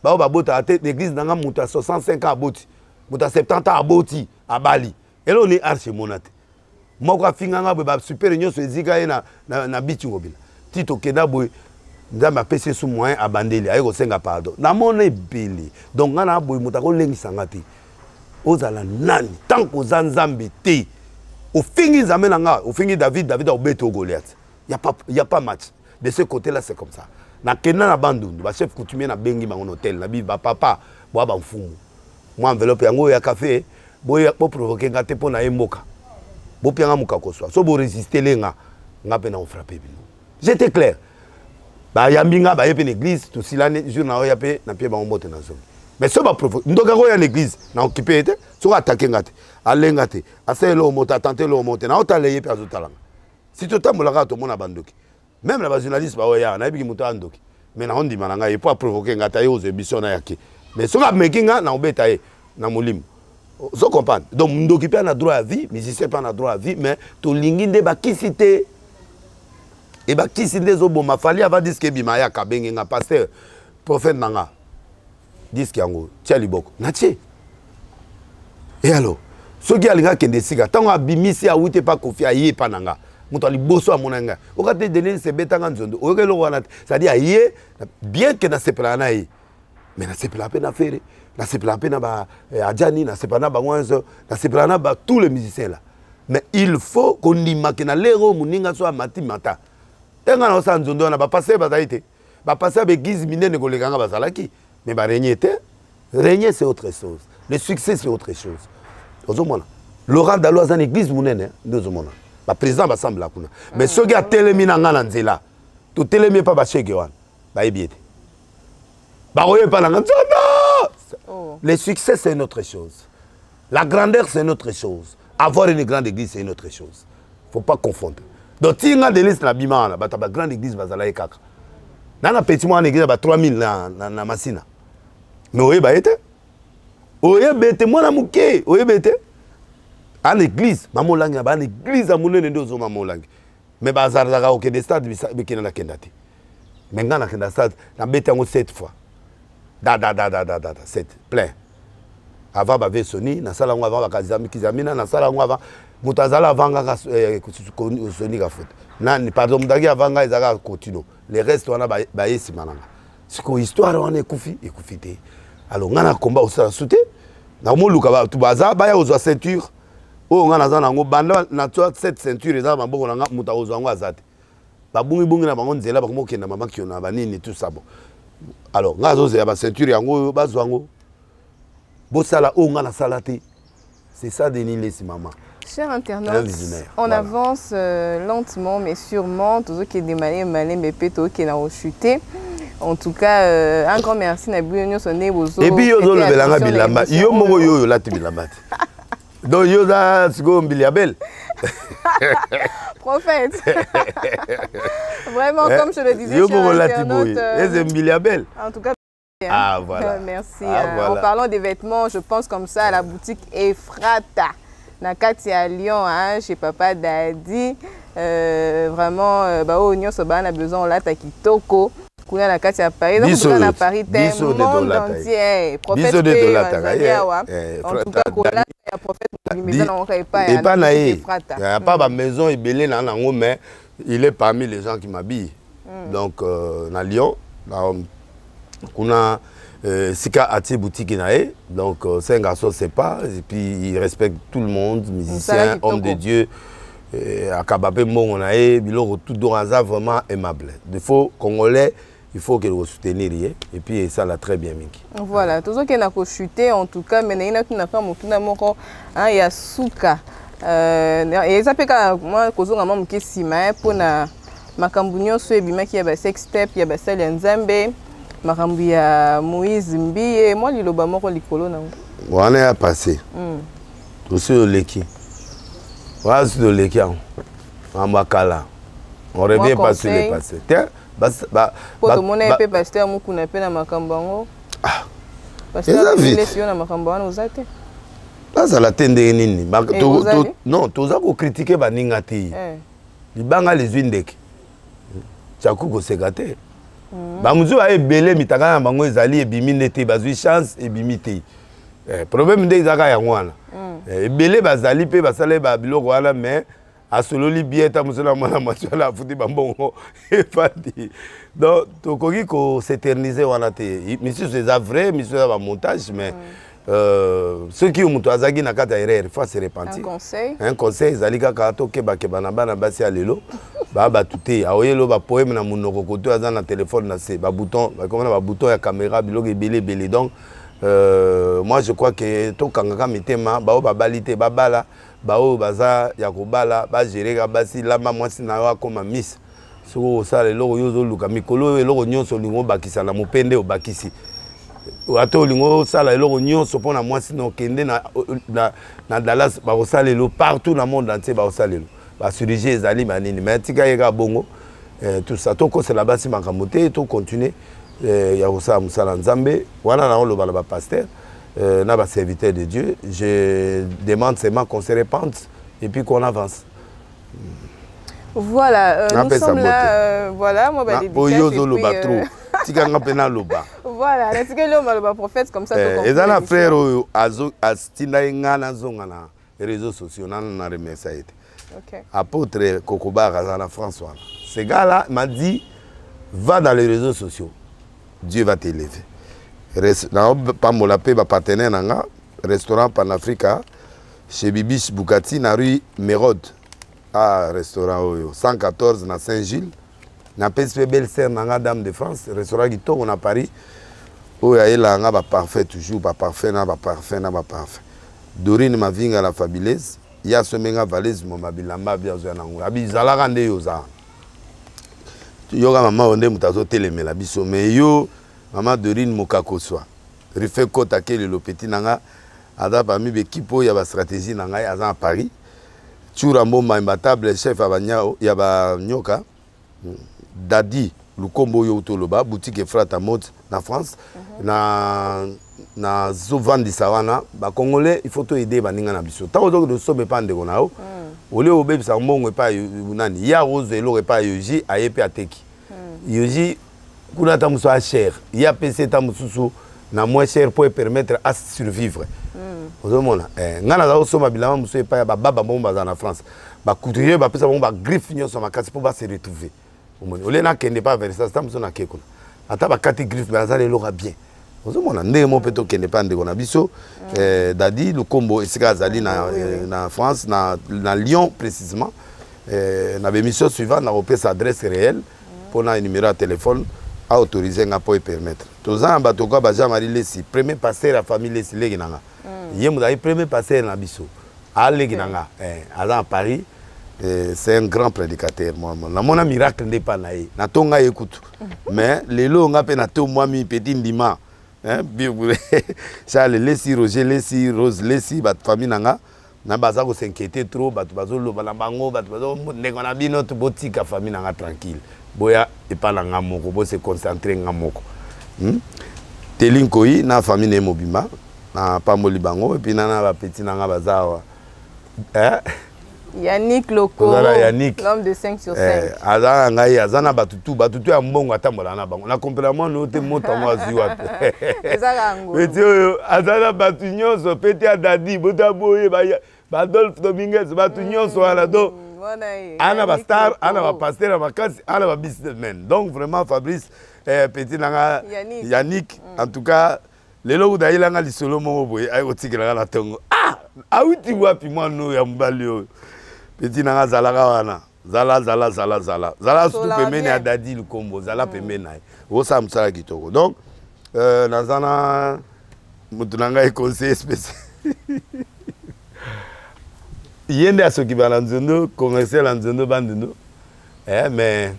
ba ba bota tête l'église nanga muta 65 ans aboti muta 70 ans aboti à Bali et là on est archi monate moko afinga nga ba super nyonso ezika ye na bichi ngobila tito kenda boy nzamba pese sous moyen abandeli ayeko senga pardon na mona ebeli donc ngana boy muta ko lengisa ngati ozala nani tant que zanzambe te au fini Zamenanga, au fini David au Beto Goliath. Il n'y a pas match. De ce côté-là, c'est comme ça. Na Kena na Bandundu, le chef coutumier na Bengi dans hôtel, na biba papa, bois ban fou. Moi enveloppe yango ya café, boy pour provoquer ngate pour na emoka. Bo pianga muka ko so. So bo résister lenga, nga pe na on frapper bino. J'étais clair. Ba yambinga ba yepe l'église, tout silane jour na ya pe na pie ba ombote na zone. Mais ça va provoquer. Ndoka ko ya l'église, na occupé était, so attaquer ngate. Alengate asa lo moto tenter lo monter na otaleye pe azotalanga si to tambolaka to mona bandoki même la journaliste ba oya na ebiki moto andoki mais na ondi mananga et pour provoquer ngata yo ze mission na yake mais soka makinga na obeta ye na molimo so comprendre donc ndoki pe na droit à vie musicien pe na droit à vie mais to lingi nde bakisité et bakisité zo boma fali ava disque bima ya kabengi nga pasteur prophète nanga disque yango tiali boko na tie et alors ce qui a les kende sika tant abimisi a wite pas confier aye pananga muto ali boso a monanga o ka te donner se betanga nzondo o ke lo wana ça dit aye bien que na sepela na yi mais na sepela pe na faire na sepela pe na ba adjani na sepela na ba wanzo na sepela na ba tous les musiciens là mais il faut qu'on imake na lero muninga so amati mata enga na sa nzondo na ba passer ba zaite ba passer be giz minene ko lekanga ba salaki mais ba régner c'est autre chose le succès c'est autre chose. Laurent Dalois en église mounene nous sommes ba président ba semble kuna mais ceux qui a télémi na ngana nzela to télémi pas ba cheke wan ba ebiete ba oye pas na ngana le succès c'est une autre chose la grandeur c'est une autre chose avoir une grande église c'est une autre chose faut pas confondre donc tinga de liste na bimana ba ta ba grande église ba zala ekaka na petit moi en église ba 3000 na masina mais oye ba ete oye bete mwana muke oye bete en église maman langi ba en église a monene ndozo maman langi mais bazaraka au de stade bekina na kendati mais ngana kenda stade na bete ngo 7 fois da 7 plein avant ba Sony na sala ngo avant ba kizamina na sala ngo avant mutazala vanga ka Sony ka foot nani pardon mudagi avanga ezaka continue les restes wana ba yesi mananga siko histoire wana ekufi te alors ngana combat au sala souté na moluka ba tu baza ba ya ozwa ceinture o ngana za nango banda na cette ceinture eza maboko na muta ozwa ngo azate ba bungi na bango nzela ba komokenda mama kiona ba nini tout ça bon alors ngazo ze ba ceinture yango bazwa ngo bo sala o ngana salate c'est ça Denis Lessi maman. Chers internautes, on avance lentement mais sûrement tout ce qui est démalé mais péto qui n'a chuté. En tout cas, un grand merci à Bouillon Sonné Bozo. Et puis, yo le belanga bilamba. Yo mogo yo la bilamba. Donc yo da sgo biliabel. Prophète. Vraiment comme je le disais, yo mogo la tiboy. Et biliabel. En tout cas, ah voilà. Merci. En parlant des vêtements, je pense comme ça à la boutique Efrata. Nakati à Lyon, hein, chez Papa Daddy. Vraiment, bah on a besoin là Takitoko. Kuna na kati ya Paris, donc on a Paris tellement monde entier. Prophète en tout cas kola ya prophète maison na oka pas na ye. Il y a pas ba maison ebelé na nango mais il est parmi les gens qui m'habillent. Donc na Lyon kuna Sika Ati boutique nae, donc c'est un garçon sympa et puis il respecte tout le monde, musicien, homme de Dieu. Akababé mon nae, biloko tout doraza vraiment aimable. Il faut congolais, il faut qu'il le soutenir et puis ça l'a très bien mis. Voilà, tout ce qui n'a pas chuté en tout cas, mais il y a tout n'a pas mon moko, hein, il y a Souka. Et ça fait que moi kozo ngama mukesima pour na makambunyo so ebima ki ya ba sex step ya ba sali nzambe. Makambu ya Moïse Mbiye, moi liloba moko likolo na. Wana ya passé. Aussi au leki. Voilà sur le leki en makala. On revient pas sur le passé. Tiens, pour mon épée pasteur muku na pe na makambu ngo. Ah. Pasteur laisse yo na makambu wana uzate. Là ça la tende nini. Non, toza ko critiquer baninga ti. Libanga les windek. Tchaku ko sekate. Bamuzu a ebele mitaka na bango ezali ebimi nete bazwi chance ebimi te. Problème nde ezaka ya ngwana. Ebele bazali pe basale ba biloko wana mais asololi bieta musala mwana masala futi bambongo efandi. Donc tokoki ko s'éterniser wana te. Monsieur c'est vrai, monsieur ça va montage mais ceux qui ont azagi na kata erreur il faut se repentir. Un conseil ezali kaka toke bakeba na bana basi ya lelo. Ba tuté aoyelo ba poème na munoko koto aza na téléphone na se ba bouton ba comment ba bouton ya caméra biloko belé donc moi je crois que to kangaka mitema ba o ba balité ba bala ba o baza ya kobala ba gérer ka basi lamba mwasi na wa koma miss so ça le logo yozo luka mikolo eloko nyonso lingo bakisa na mopende obakisi ato lingo sala eloko nyonso pona mwasi no kende na Dallas ba osalelo partout dans le monde entier ba osalelo ba surgir ezali manini mais tika yeka bongo tout ça toko c'est là-bas si makamote to continuer ya osa musala nzambe wana na lo ba pasteur na ba serviteur de Dieu je demande seulement qu'on se repente et puis qu'on avance. Voilà, nous sommes là voilà moi ba dédicace tika ngapena loba voilà na tika lo ba prophète comme ça to ezana frère azo astinda ngana zonga na réseaux sociaux na remercier. Okay. Apôtre Kokoba Razana François. Ce gars-là m'a dit, va dans les réseaux sociaux. Dieu va t'élever. Pas mon lapé, ma partenaire, restaurant Panafrica, chez Bibiche Bukati, dans la rue Mérode. Ah, restaurant 114 dans Saint-Gilles. Dans PSP Belle-Sœur, dans la Dame de France, restaurant qui tourne à Paris. Où il y a parfait, toujours, pas parfait, pas parfait, pas parfait. Dorine m'a vu à la fabuleuse. Il y a ce menga valise mon mabilamba bien zo na ngura bizala rande yoza yo ga mama onde mutazo telemela biso mais yo mama Dorine Mokakoswa refait kota ke le petit nanga ada parmi bekipo ya ba stratégie nanga aza à Paris tchura mbomba imbatable chef abanyao ya ba nyoka Dadi Lukombo yo toloba boutique Frata Mode na France na zovandi sawana ba congolais il faut to aider baninga na biso ta ozo de sobe pande konao ole obebi sa mbongo pa nani ya rose elo pa yoji ayepe ateki yoji kuna ta muso a cher ya pc ta mususu na moins cher pour permettre à survivre ozo mona ngana za osoma bilama muso pa ya baba bomba za na France ba couturier ba pesa bomba griffe nyoso makasi pour ba se retrouver ole na kende pas vers ça ta muso na kekuna ata ba kati griffe ba za lelo bien. Vous avez mon péto qui n'est pas de Gonabiso, Dadi, le combo Escazali na France, na Lyon précisément. Na l'émission suivante, on a repris sa adresse réelle pour un numéro de téléphone à autoriser un peu permettre. Tous les ans, Batoka Bajamari Lessi, premier pasteur de la famille Lessi Leginanga. Hier, vous avez premier pasteur de Nabiso, à Leginanga, à Paris. C'est un grand prédicateur. Mon miracle n'est pas là. Na tonga écoute. Mais les lots, on a peine à tout moi mi petit ndima. Charles Lessi, Roger Lessi, Rose Lessi, bat famille nanga. Na baza ko s'inquiéter trop, bat bazo lo balambango, bat bazo nekona bino to botika famille nanga tranquille. Boya et pas nanga moko, bo se concentrer nga moko. Telinkoi na famille ne mobima, na pa molibango et puis na ba petit nanga bazawa. Yannick Loko, l'homme de 5 sur 5. Azana ngai azana batutu ya mbongo atambola na bango. Na complément no te mota moi ziwa. Ezaka ngo. Petio azana batu nyonso peti Dadi bota boye ba Adolphe Dominguez batu nyonso ala do ana ba star, ana ba pasteur na vacances, ana ba businessman. Donc vraiment Fabrice petit nanga Yannick en tout cas lelo uda ilanga lisolo mo boye ay otikela la tongo. Ah, awiti wapi mwana ya mbali oyo. Petit nanga zalaka wana. Zala surtout pemene ya dadi lukombo, zala pemene na. Osa msala kitoko. Donc nazana mutu nanga e conseiller spécial. Yende asoki bala nzondo, commercial nzondo bandundo. Mais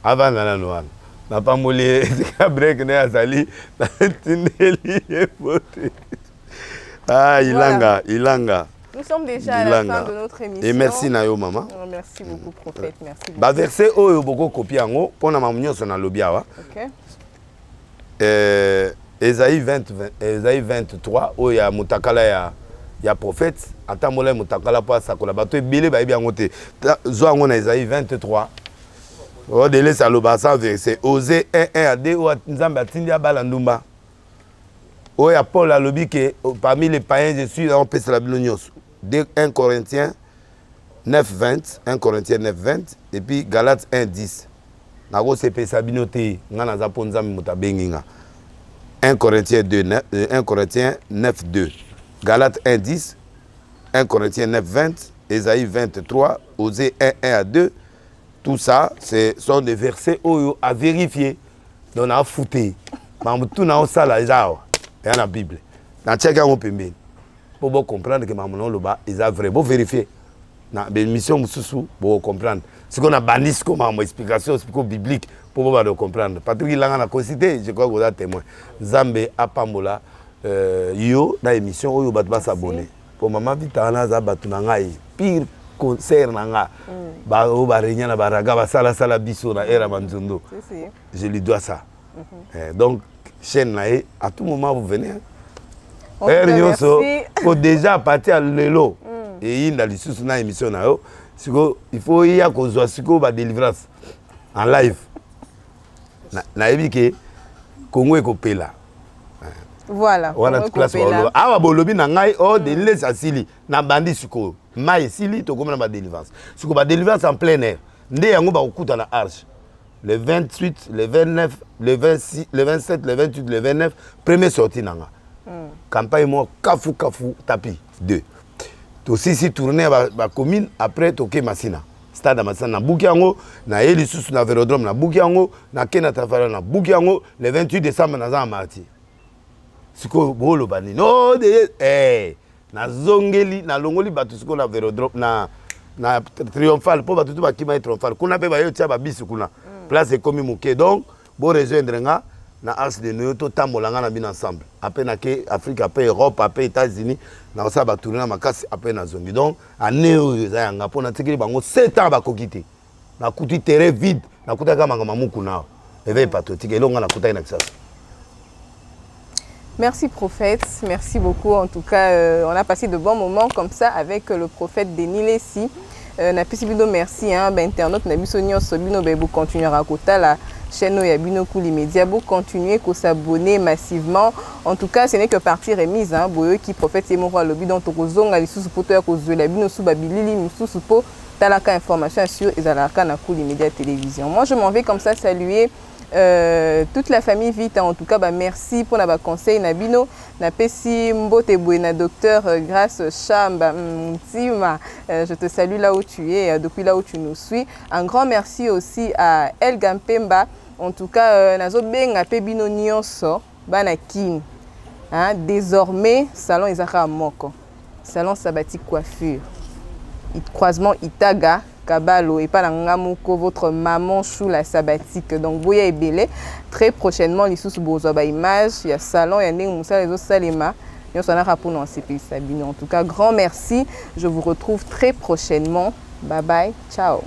avant nana noana. Na pas molé break na azali na tineli epote. Ah, ilanga. Nous sommes déjà à la fin de notre émission. Et merci Nayo maman. Oh, merci beaucoup prophète, merci beaucoup. Ba verset oyo boko copie yango pona mamunyo so na lobia wa. OK. Esaïe 23 oyo ya mutakala ya prophète atambola mutakala pa sakola bato ebele ba yebi yango te. Zo yango na Esaïe 23. O de laisser le bassin verset Osée 1 à 2 o nzambe atindi abala ndumba. Oyo Paul a lobi que parmi les païens je suis en pèse la Bible. 1 Corinthiens 9, 20, 1 Corinthiens 9, 20, et puis Galates 1, 10. Nago se pesa binote, ngana za ponza muta benginga. 1 Corinthiens 9, 2. Galates 1, 10, 1 Corinthiens 9, 20, Ésaïe 23, Osée 1, 1 à 2. Tout ça, ce sont des versets à vérifier. Donc, on a fouté. Tout na osala ezao. Et dans la Bible. Dans tchèque on peut bien. Pour comprendre que maman loba est vrai. Pour vérifier. Dans l'émission mususu pour comprendre. Ce qu'on a banni comme explication biblique pour comprendre. Patrick il a considéré, je crois que vous êtes témoin. Zambé apamola yo dans l'émission oyo bat s'abonner. Pour maman vita na za batuna ngai pire concert nanga. Ba o ba renya na baraga ba sala biso na era manzondo. Je lui dois ça. Donc chaîne là à tout moment vous venez. Faut déjà partir à l'élo et il a les sous na émission na yo. Il faut y a qu'on soit siko ba délivrance en live. Na ebike Congo ekopela. Voilà. Wana classe ba awa bolobi na ngai o de les asili na bandi siko. Mai sili to comme na ba délivrance. Siko ba délivrance en plein air. Nde yango ba okuta na arche. Le 28, le 29, le 26, le 27, le 28, le 29, premier sortie nanga. Campagne moi kafu tapi 2. To si tourner ba commune après toke Masina. Stade Masina na Bukiango, na eli susu na Vélodrome na Bukiango, na Kena Tafara na Bukiango le 28 décembre na za marti. Siko bolo bani. No de na zongeli na longoli batu siko na Vélodrome na triomphal po batu ba kima triomphal. Kuna pe ba yo tia ba bisu kuna. Place comme Mouké. Donc, bon rejoindre na as de nous to tambolanga na bin ensemble. Après na ke Afrique, après Europe, après États-Unis, na ça ba tourner na makasi après na zone. Donc, année oyo za yanga pona tikeli bango 7 ans ba kokité. Na kuti terrain vide, na kuta kama mamuku na. Éveil patriotique elonga na kuta ina kisa. Merci prophète, merci beaucoup. En tout cas, on a passé de bons moments comme ça avec le prophète Denis Lessi. Na pisibido merci internaute na biso nyonso bino be continuer à côté la chaîne ya bino Kuli Media bo continuer ko s'abonner massivement. En tout cas, ce n'est que partie remise boyo qui prophète et moro lobi donc tokozonga lisusu poto ya kozwela bino su babilili misusu po talaka information sur ezalaka na Kuli Media télévision. Moi je m'en vais comme ça saluer toute la famille vite en tout cas merci pour la conseil nabino na pesi mbote na docteur Grâce Chamba Mtima, je te salue là où tu es depuis là où tu nous suis. Un grand merci aussi à El Gampemba en tout cas nazo benga pe bino nyonso bana kin désormais salon Izaka Moko, salon sabbatique coiffure, croisement Itaga Kabalo et pas Nangamoko, votre maman chou la sabbatique. Donc, Boya et Belé, très prochainement, les sous bozoba image, il y a salon, il y a des moussa, les autres salema. Et on s'en a rappelé en CPI Sabine. En tout cas, grand merci. Je vous retrouve très prochainement. Bye bye. Ciao.